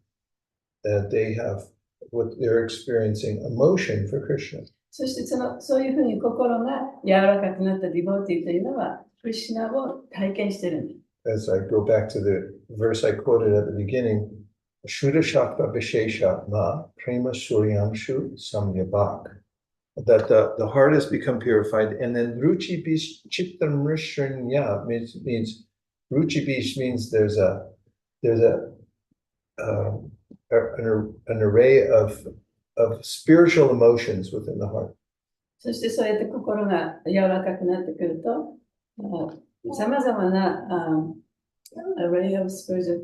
that they have what they're experiencing emotion for Krishna. そしてそういうふうに心が柔らかくなったディボーティーというのは、クリシュナを体験してるんです。 As I go back to the verse I quoted at the beginning, Shuddha Shakta Visheshatma Prema Suryamshu Samyabhak. That the heart has become purified, and then Ruchi Bish Chittam Rishranya means Ruchi Bish means there's an array of spiritual emotions within the heart. そしてそうやって心が柔らかくなってくると、さまざまなarray of spiritual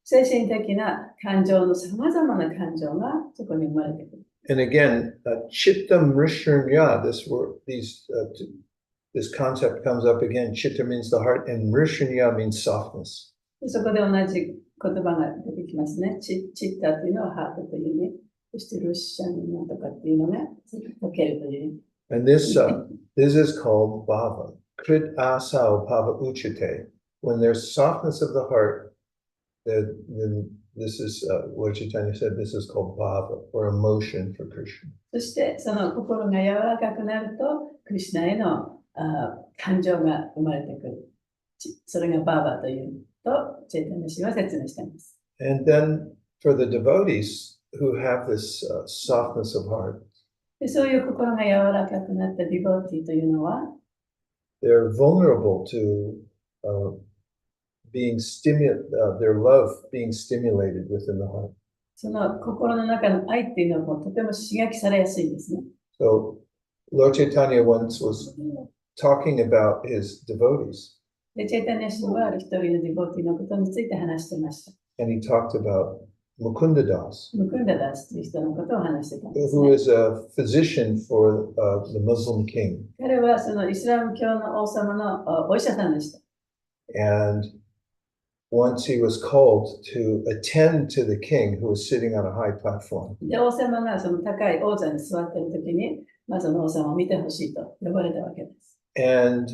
精神的な感情のさまざまな感情がそこに生まれてくる。 And again, Chittam Rishranya, this concept comes up again. Chitta means the heart, and Rishranya means softness. そこで同じ言葉が出てきますね。チッタというのはハートという意味。そしてルッシャンなんとかっていうのが溶けるという意味。 And this is called bhava. Krit asao bhava uchate. When there's softness of the heart, then this is what Chaitanya said. This is called bhava, or emotion for Krishna. そしてその心が柔らかくなると、クリシュナへの感情が生まれてくる。それがバーバというと、チェイタニア氏は説明しています。 And then for the devotees who have this softness of heart, でそういう心が柔らかくなったディボーティーというのは、 they're vulnerable to their love being stimulated within the heart. その心の中の愛っていうのはとても刺激されやすいんですね。 So Lord Chaitanya once was talking about his devotees, で、チェイタニア氏はある一人のディボーティーのことについて話していました。 and he talked about Mukunda Das, ムクンダダスという人のことを話してたんです、 who ね。 is a physician for the Muslim king. 彼はそのイスラム教の王様のお医者さんでした。 And once he was called to attend to the king who was sitting on a high platform. で、王様がその高い王座に座っているときに、その王様を見てほしいと呼ばれたわけです。And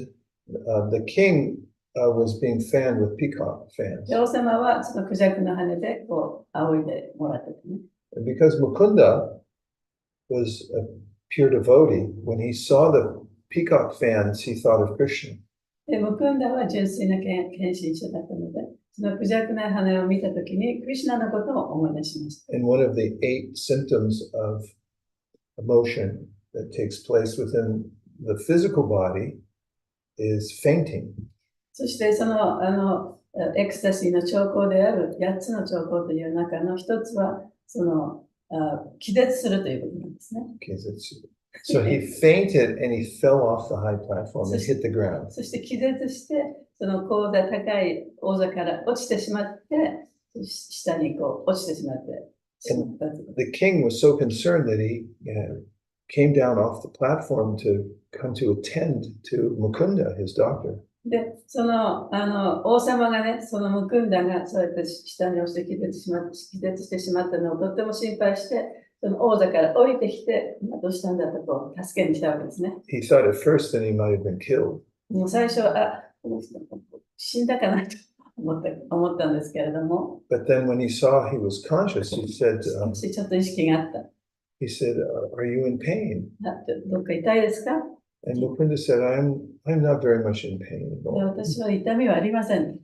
the king was being fanned with peacock fans. で、王様はそのクジャクの羽でこう仰いでもらっててね。And because Mukunda was a pure devotee, when he saw the peacock fans, he thought of Krishna. で、ムクンダは純粋な献身者だったので、そのクジャクな羽を見たときに、クリシュナのことを思い出しました。And one of the 8 symptoms of emotion that takes place within the physical body is fainting. そしてそのエクスタシーの兆候である8つの兆候という中の一つは、その気絶するということなんですね。So he fainted and he fell off the high platform and hit the ground. そして気絶して、その高座高い王座から落ちてしまって、下にこう落ちてしまって。The king was so concerned that he came down off the platform to come to attend to Mukunda, his doctor. で、その王様がね、そのムクンダがそうやって下に落ちて気絶してしまったのをとっても心配して、その王座から降りてきて、どうしたんだとこう助けに来たわけですね。He thought at first that he might have been killed. もう最初、この人死んだかなと思ったんですけれども。But then when he saw he was conscious, he said, ちょっと意識があった。he said, are you in pain? どっか痛いですか？ And Mukunda said, I'm not very much in pain at all. 私は痛みはありません。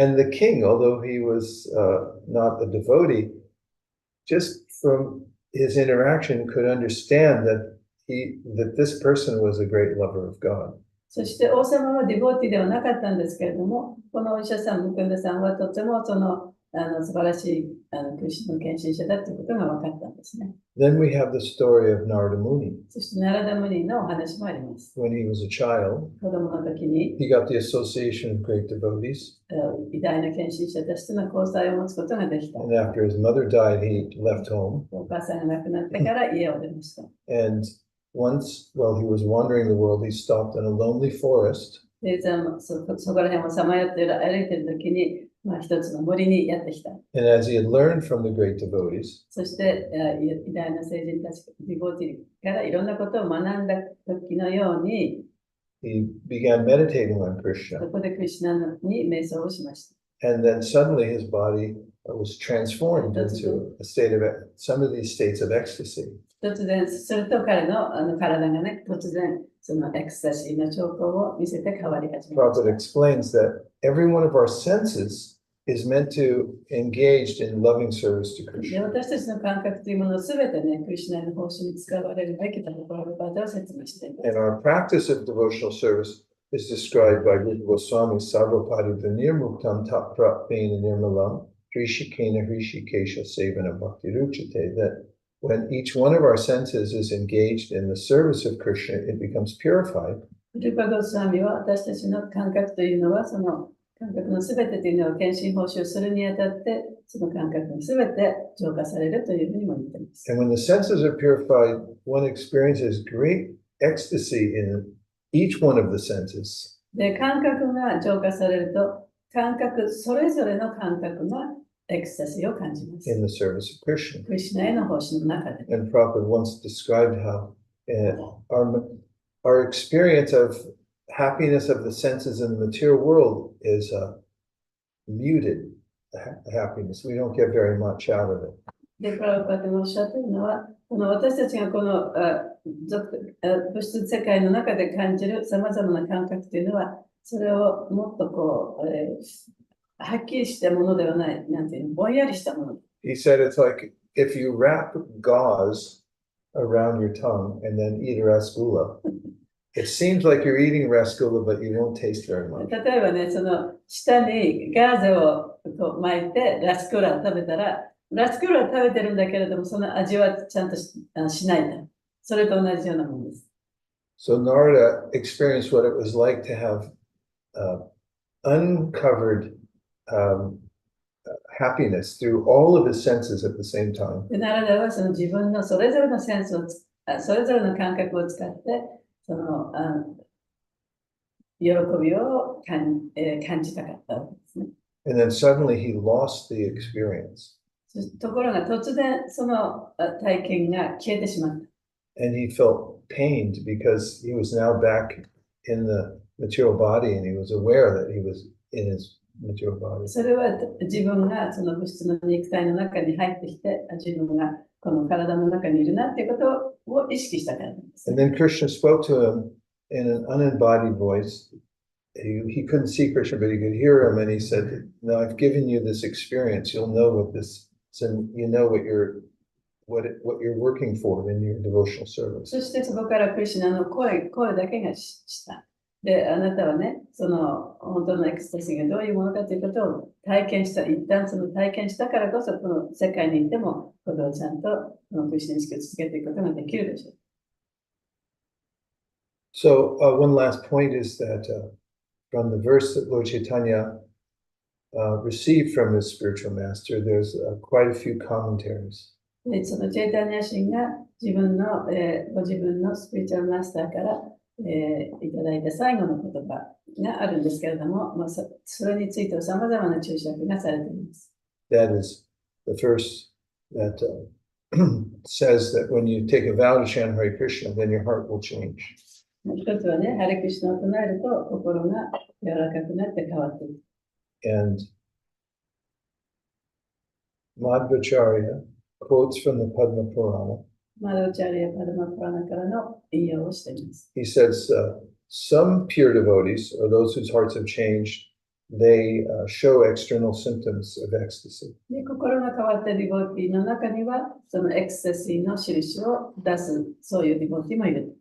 And the king, although he was not a devotee, just from his interaction could understand that this person was a great lover of God. そして王様はディボーティではなかったんですけれども、このお医者さん、ムクンダさんはとても素晴らしいクリシュナの献身者だということが分かったんですね。Then we have the story of Narada Muni. そしてナラダムニのお話もあります。When he was a child, 子供の時に he got the association of great devotees. 偉大な献身者たちとの交際を持つことができた。And after his mother died, he left home. お母さんが亡くなってから家を出ました。And once, while he was wandering the world, he stopped in a lonely forest. で、そこら辺をさまよって歩いている時に、一つの森にやってきた。And as he had learned from the great devotees, そして、偉大な聖人たち、ディボーティからいろんなことを学んだ時のように、he began meditating on そ Krishna. こでクリシュナに瞑想をしました。And then suddenly his body was transformed into a state of, some of these states of ecstasy. 突然、すると彼の体がね、突然、そのエクスタシーの兆候を見せて変わり始めまし Prabhupada explains that every one of our senses is meant to engage in loving service to た。で、 Krishna. 私たちの感覚というものをすべてね、クリシュナの奉仕に使われるべきだとプラブパーダは説明しています。 And our practice of devotional service is described by Rupa Goswami Sarvapadi Nirmuktam Taprapena Nirmalam Rishikena Rishikesha Sevana Bhakti Ruchate, that when each one of our senses is engaged in the service of Krishna, it becomes purified. ルパゴスワミは私たちの感覚というのは、その感覚のすべてというのを献身奉仕をするにあたって、その感覚にすべて浄化されるというふうにも言っています。 And when the senses are purified, one experiences great ecstasy in each one of the senses. で、感覚が浄化されると、感覚、それぞれの感覚がエクスタシーを感じます。 In the service of Krishna. クリシュナへの奉仕の中で。 And Prabhupada once described how our experience of happiness of the senses in the material world is muted happiness. We don't get very much out of it. で、プラブパーダがおっしゃっているのは、私たちがこの物質世界の中で感じるさまざまな感覚というのは、それをもっとこう、はっきりしたものではない、なんていうの、ぼんやりしたもの。He said it's like if you wrap gauze around your tongue and then eat a rasgulla. It seems like you're eating rasgulla, but you won't taste very much. 例えばね、その下にガーゼをこう巻いてラスクラを食べたら、ラスクラを食べてるんだけれども、その味はちゃんと しないんだ。それと同じようなものです。So Narada experienced what it was like to have uncovered happiness through all of his senses at the same time. で、ナラダはその自分のそれぞれのセンスをそれぞれの感覚を使って、その喜びを感じたかったわけですね。And then suddenly he lost the experience. ところが突然その体験が消えてしまった。And he felt pained because he was now back in the material body and he was aware that he was in his material body. それは自分がその物質の肉体の中に入ってきて、自分がこの体の中にいるなっていうことを意識したからなんです。And then Krishna spoke to him in an unembodied voice. He couldn't see Krishna, but he could hear him, and he said, "No, I've given you this experience. You'll know what this. So you know what you're working for in your devotional service." そしてそこからクリシュナの声だけがした。で、あなたはね、その本当のエクスタシーがどういうものかということを体験した。一旦その体験したからこそ、この世界にいても、これをちゃんとこのクリシュナに意識を続けていくことができるでしょう。So one last point is that from the verse that Lord Chaitanya received from his spiritual master, there's quite a few commentaries. で、そのチェイタニア神が自分の、ご自分のスピリチュアルマスターから、いただいた最後の言葉があるんですけれども、それについては様々な注釈がされています。That is the first that says that when you take a vow to chant Hare Krishna, then your heart will change. 一つはね、ハレクリシュナを唱えると心が柔らかくなって変わっていく。And Madhvacharya quotes from the Padma Purana. マドチャリア・パダマ・プラナからの引用をしています。He says, some pure devotees, or those whose hearts have changed, they show external symptoms of ecstasy. で、心が変わったディボーティーの中には、そのエクスタシーの印を出す、そういうディボーティーもいる。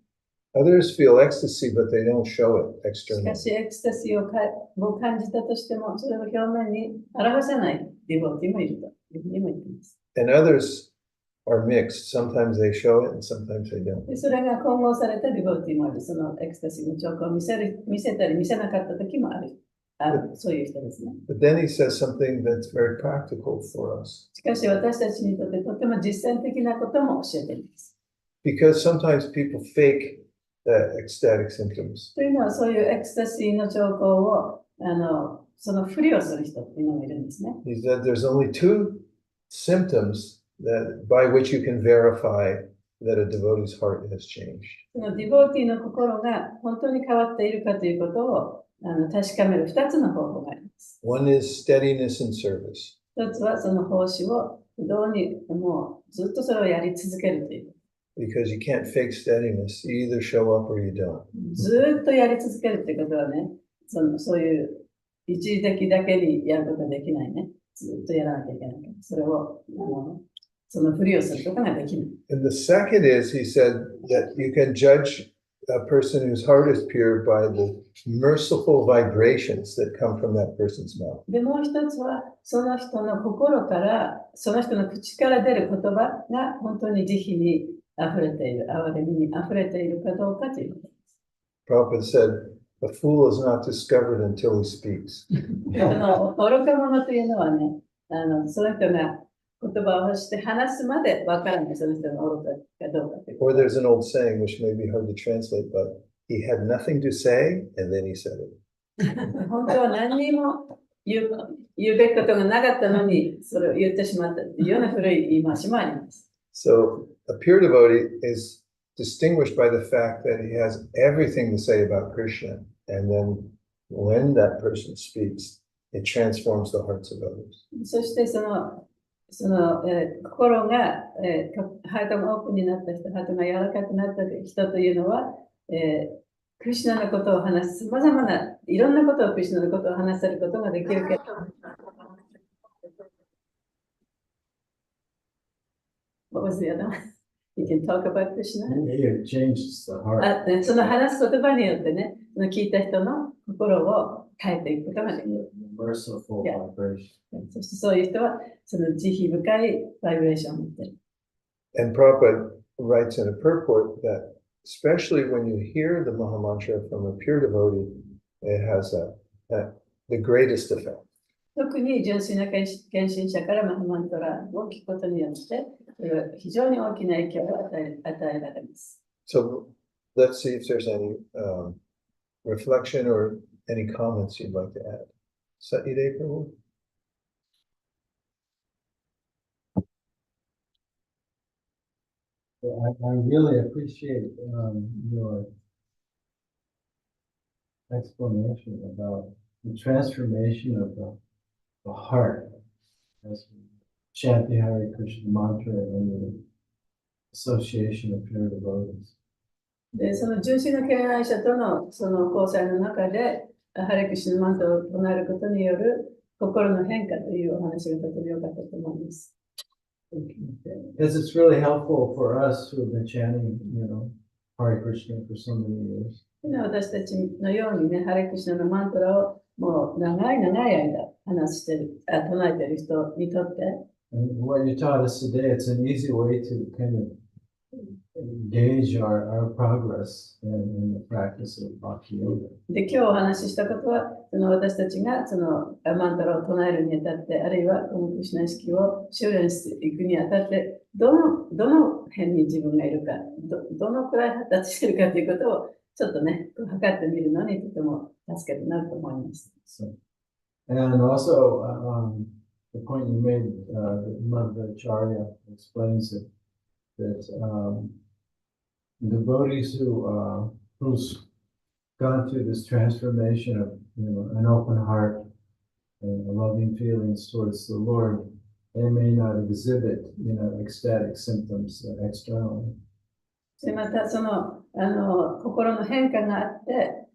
Others feel ecstasy, but they don't show it しか externally. し、エクスタシーを感じたとしても、それを表面に表さないディボーティーもいるというふうにも言っています。And others are mixed. Sometimes they show it and sometimes they don't. でそれが混合されたディボーティーもある。そのエクスタシーの兆候を見せたり見せなかった時もある。そういう人ですね。But then he says something that's very practical for us. しかし私たちにとってとても実践的なことも教えています。Because sometimes people fake the ecstatic symptoms. というのはそういうエクスタシーの兆候をそのふりをする人っていうのもいるんですね。He said there's only two symptoms that by which you can verify that a devotee's heart has changed. そのディボーティーの心が本当に変わっているかということを確かめる2つの方法があります。One is steadiness in service. 一つはその奉仕を不動にもうずっとそれをやり続けるという。Because you can't fake steadiness. You either show up or you don't. ずっとやり続けるということはね、そういう一時的だけにやることができないね。ずっとやらなきゃいけない。それをそのふりをすることができない。And the second is, he said, that you can judge a person whose heart is pure by the merciful vibrations that come from that person's mouth. で、もう一つは、その人の心から、その人の口から出る言葉が本当に慈悲に溢れている、憐れみに溢れているかどうかということです。Prabhupada said, a fool is not discovered until he speaks. 愚か者というのはね、その人が言葉を発して話すまでわからない、その人が愚かかどうかというこ Or と。 there's an old saying, which may be hard to translate, but he had nothing to say, and then he said it. 本当は何にも言うべきことがなかったのに、それを言ってしまったというような古い言い回しもあります。So a pure devotee is distinguished by the fact that he has everything to say about Krishna, and then when that person speaks, it transforms the hearts of others. そして心が、ハートがオープンになった人、ハートが柔らかくなった人というのは、クリシュナのことを話す、さまざまな、いろんなことをクリシュナのことを話せることができるけど、What was the other one? You can talk about Krishna? It changes the heart. その話す言葉によってね、聞いた人の心を変えていくことができる。Merciful Yeah. vibration. そしてそういう人は、その慈悲深いバイブレーションを持っている。And Prabhupada writes in a purport that especially when you hear the Mahamantra from a pure devotee, it has the greatest effect. 特に純粋な献身者からマハマントラを聞くことによって、それは非常に大きな影響を与えられます。So let's see if there's any reflection or any comments you'd like to add. Satyade Prabhu? I really appreciate your explanation about the transformation of the heart as we chant the Hare Krishna mantra and the association of pure devotees. で、その純粋な敬愛者とのその交際の中で、ハレクシナマントを唱えることによる心の変化というお話がとても良かったと思います。Because it's really helpful for us who have been chanting, Hare Krishna for so many years. 私たちのようにね、ハレクシナのマントラをもう長い間唱えている人にとって、And what you taught us today, it's an easy way to kind of gauge our progress in the practice of Bhakti Yoga. で、今日お話ししたことは、その私たちがそのマントラを唱えるにあたって、あるいはこのクリシュナ意識を修練していくにあたって、どの辺に自分がいるか、どのくらい発達しているかということをちょっとね、測ってみるのにとても助けになると思います。So, and also, the point you made, Madhvacharya explains that devotees who's gone through this transformation of an open heart and loving feelings towards the Lord, they may not exhibit ecstatic symptoms externally. でまたその心の変化があって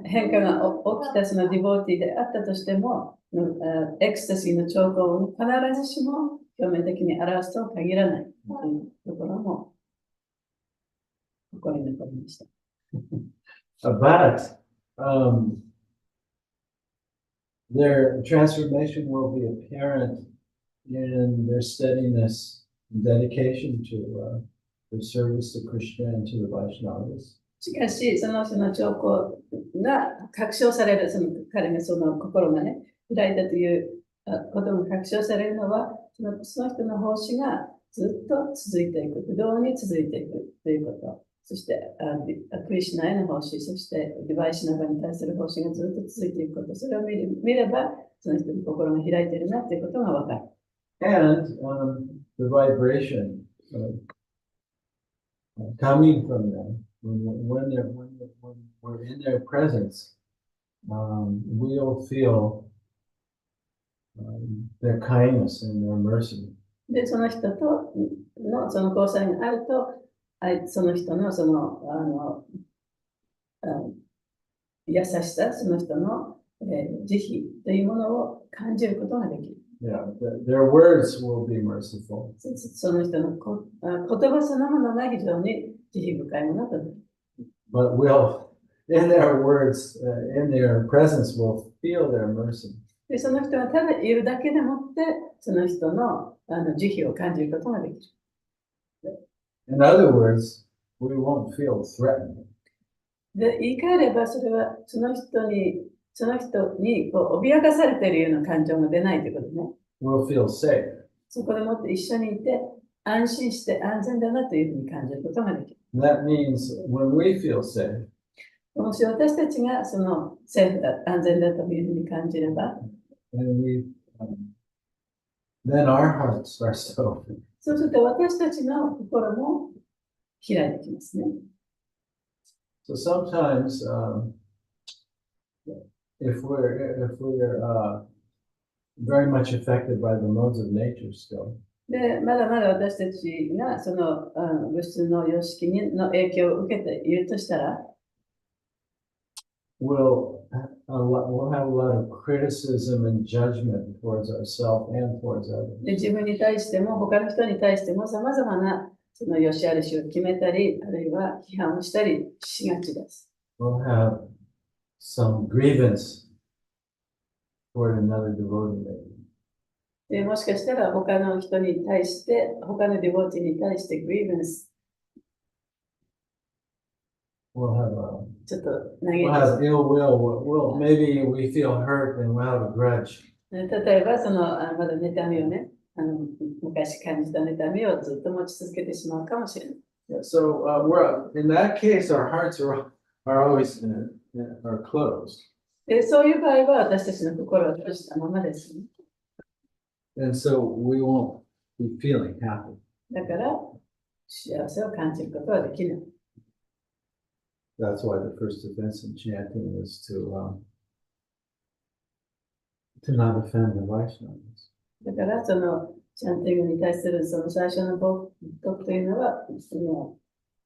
変化が起きたそのディボーティーであったとしてもエクスタシーの兆候を必ずしも表面的に表すとは限らないというところも心に残りました。But their transformation will be apparent in their steadiness and dedication to their service to Krishna and to the Vaishnavas. しかし、その兆候が確証される、彼がその心がね、開いたということが確証されるのは、その人の奉仕がずっと続いていく、不動に続いていくということ。そして、クリシュナへの奉仕、そしてディバイシナバに対する奉仕がずっと続いていくこと。それを見れば、その人の心が開いているなということがわかる。And the vibration coming from them, when we're in their presence, we'll feel their kindness and their mercy. で、その人とのその交際があると、その人の優しさ、その人の慈悲というものを感じることができる。Yeah, their words will be merciful. その人の言葉そのものが非常に慈悲深いものとなる。But we'll, in their words, in their presence, we'll feel their mercy. で、その人がただいるだけでもって、その人の慈悲を感じることができる。In other words, we won't feel threatened. で、言い換えれば、それはその人にこう脅かされているような感情が出ないということね。We'll feel safe. そこでもって一緒にいて、安心して安全だなというふうに感じることができる。That means when we feel safe, もし私たちがそのセーフだ、安全だというふうに感じれば、and then our hearts are so. そうすると私たちの心も開いてきますね。So sometimes, if we're very much affected by the modes of nature still, で、まだまだ私たちがその物質の様式の影響を受けているとしたら、we'll have a lot of criticism and judgment towards ourselves and towards others. で自分に対しても他の人に対してもさまざまなその良し悪しを決めたり、あるいは批判をしたりしがちです。We'll have some grievance toward another devotee. でもしかしたら他の人に対して、他のディボーティに対してグリーバンス、We'll have ちょっと嘆い we'll て have ill will. Maybe we feel hurt and we'll have a grudge. 例えばそのまだ妬みをね、昔感じた妬みをずっと持ち続けてしまうかもしれない。Yeah, so in that case, our hearts are always are closed. でそういう場合は私たちの心を閉じたままですね。And so we won't be feeling happy. だから幸せを感じることはできない。That's why the first defense in chanting is to not offend the Vaishnavas. だからそのチャンティングに対するその最初の冒涜というのは、その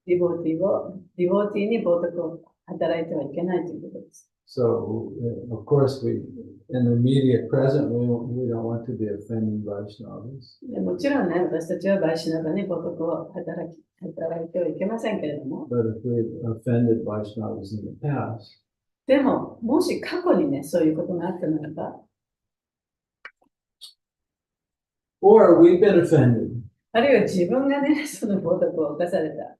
ディボーティーに冒涜を働いてはいけないということです。So, of course, in the immediate present, we don't want to be offending Vaishnavas. もちろんね、私たちはバイシュナバに冒涜を働いてはいけませんけれども、But if we've offended Vaishnavas in the past, でも、もし過去にね、そういうことがあったならば、or we've been offended, あるいは自分がね、その冒涜を犯された、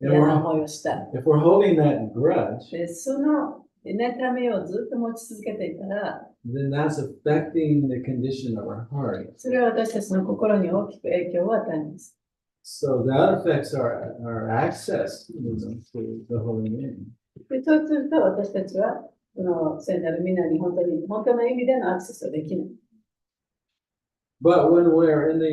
and 嫌な思いをした。 if we're holding that grudge, で、その妬みをずっと持ち続けていたら、 then that's affecting the condition of our heart. それは私たちの心に大きく影響を与えます。 So that affects our access, to the holy name. で、そうすると私たちは、その聖なる皆に本当の意味でのアクセスをできない。 But when we're in the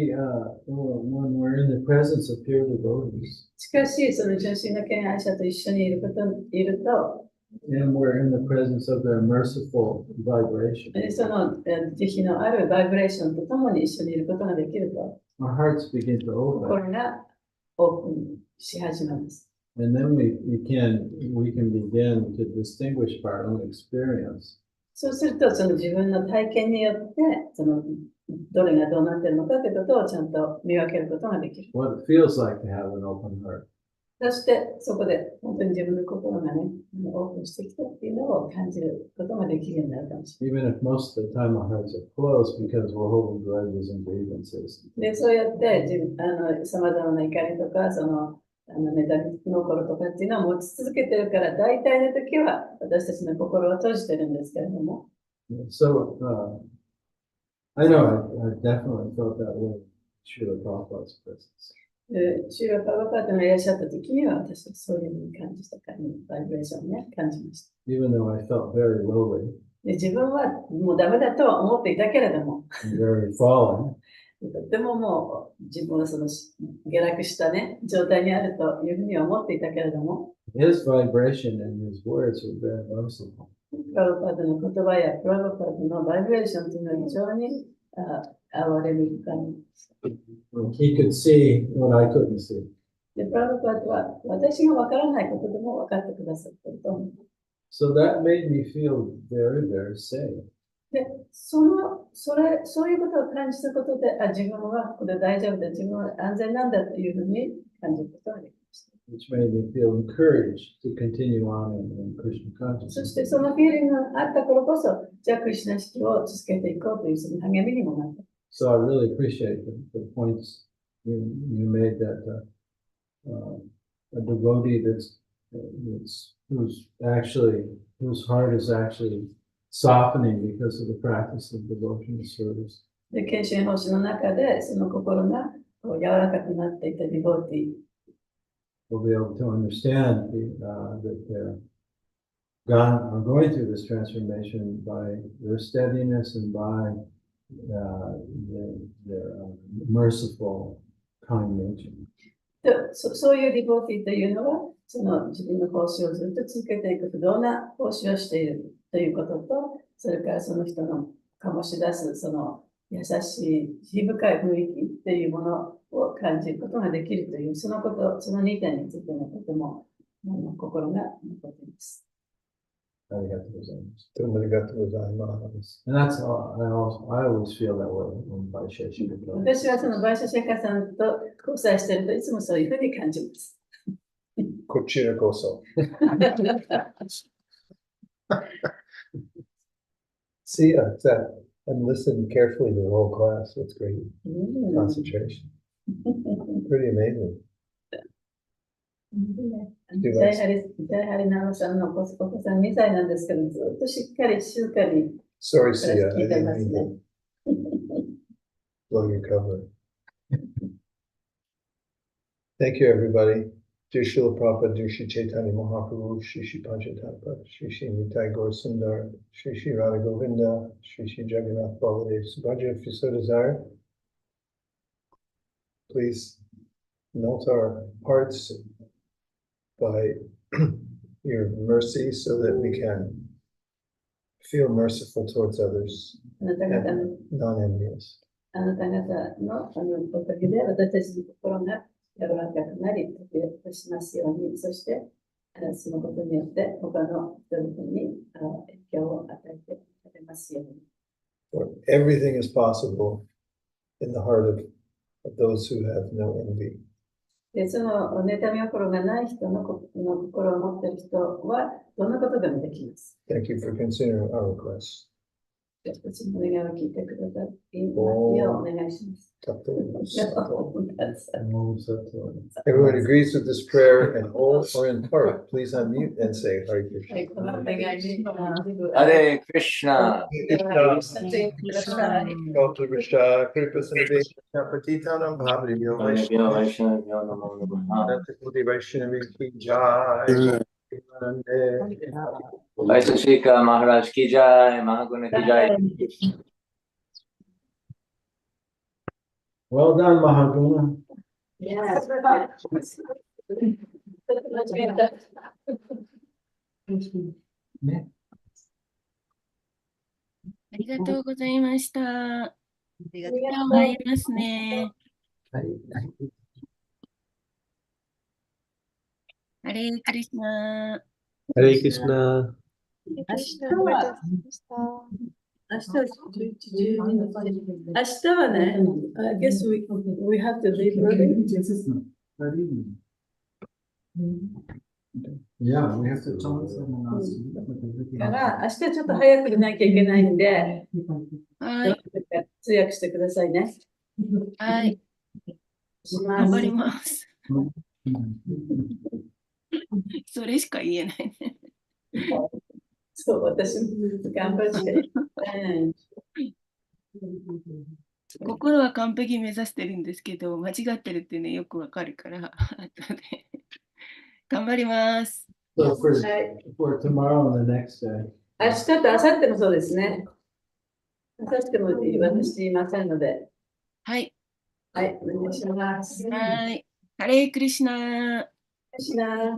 presence of pure devotees, しかし、その純真な敬愛者と一緒にいると、 and we're in the presence of their merciful vibration, その慈悲のあるバイブレーションとともに一緒にいることができると、 our hearts begin to open, 心がオープンし始めます。 and then we can begin to distinguish by our own experience そうすると、その自分の体験によって、そのどれがどうなっているのかということをちゃんと見分けることができる。 what it feels like to have an open heart. そして、そこで本当に自分の心がね、オープンしてきたっていうのを感じることができるようになるかもしれない。 Even if most of the time our hearts are closed because we're holding grudges and grievances. で、そうやって様々な怒りとか、その妬み心とかっていうのを持ち続けてるから、大体の時は私たちの心を閉じてるんですけれども。 So, I know I definitely felt that way in Srila Prabhupada's presence. シューラ・パワパートがいらっしゃった時には、私はそういうふうに感じたバイブレーションをね、感じました。 Even though I felt very lowly で、自分はもうダメだとは思っていたけれども、 and very fallen, とてももう自分はその下落したね、状態にあるというふうには思っていたけれども、 his vibration and his words were very merciful. プラブパートの言葉やプラブパートのバイブレーションというのは非常に哀れみ深い。 He could see what I couldn't see. で、プラブパートは私がわからないことでも分かってくださっていると思う。 So that made me feel very, very safe. で、そういうことを感じたことで、自分はここで大丈夫だ、自分は安全なんだというふうに感じることができました。 Which made me feel encouraged to continue on in Krishna そ consciousness. してそのフィーリングがあった頃こそ、じゃあクリシュナ式を続けていこうというその励みにもなった。 So I really appreciate the points you made that a devotee whose heart is actually softening because of the practice of devotional service. で、献身奉仕の中で、その心がこう柔らかくなっていたディボーティー、 Will be able to understand that they're are going through this transformation by their steadiness and by their merciful, kind nature. でそういうディボーティーというのは、その自分の奉仕をずっと続けていく不動な奉仕をしているということと、それからその人の醸し出すその優しい、慈悲深い雰囲気というものを感じることができるという、その2点についてもとても心が残っています。どうもありがとうございます。And that's all, I always feel that way when Vaisesika Prabhuji. 私はそのバイシャシェカさんと交際しているといつもそういうふうに感じます。こちらこそ。See, and listen carefully to the whole class. That's great concentration. Pretty amazing. ジャイハリナムさんのお子さん2歳なんですけど、ずっとしっかり静かに Sorry, Sia, I 聞いて didn't ます mean ね。 to blow your cover. Thank you, everybody. Dear Srila Prabhupada, dear Shri Chaitanya Mahaprabhu, Shri Shri Panchatattva, Shri Shri Nitai Gaur Sundar, Shri Shri Radha Govinda, Shri Shri Jagannath Baladev Subhadra, if you so desire. please melt our hearts by your mercy so that we can feel merciful towards others あなた方 and の non-envious. あなた方のおかげで私たちの心が柔らかくなり、時々しますように、そしてそのことによって他の人々に影響を与えてくれますように。For everything is possible in the heart of those who have no envy. で、その妬み心がない人の心を持っている人は、どんなことでもできます。Thank you for considering our requests. 私の願いを聞いてくださいますようお願いします。Everyone agrees with this prayer in whole or in part. Please unmute and say Hare Krishna. はい、このお願いに。Hare Krishna. Krishna, Kripa Sindhu, Patitanam Bhavadiyo Vaishnavyo Vaishnavyo Namo Namaha. Vaishnava Vaishnavi Ki Jai. Vaisesika Maharaj ki jai, Mahaguna ki jai. Well done, Mahaguna. Yes. ありがとうございました。ありがとうでは参りますね。ハレークリシナ。 Hare Krishna. 明日は11時12日。明日はね、I guess we have to leave early. Yeah, we have to join someone else. だから明日ちょっと早く出なきゃいけないんで、はい。通訳してくださいね。はい。頑張ります。それしか言えないね。そう、私も頑張って。心は完璧目指してるんですけど、間違ってるってね、よくわかるから、後で頑張ります。So for tomorrow and the next day. 明日と明後日もそうですね。明後日も私いませんので。はい。はい、お願いします。はい。ハレークリシナー。クリシナ。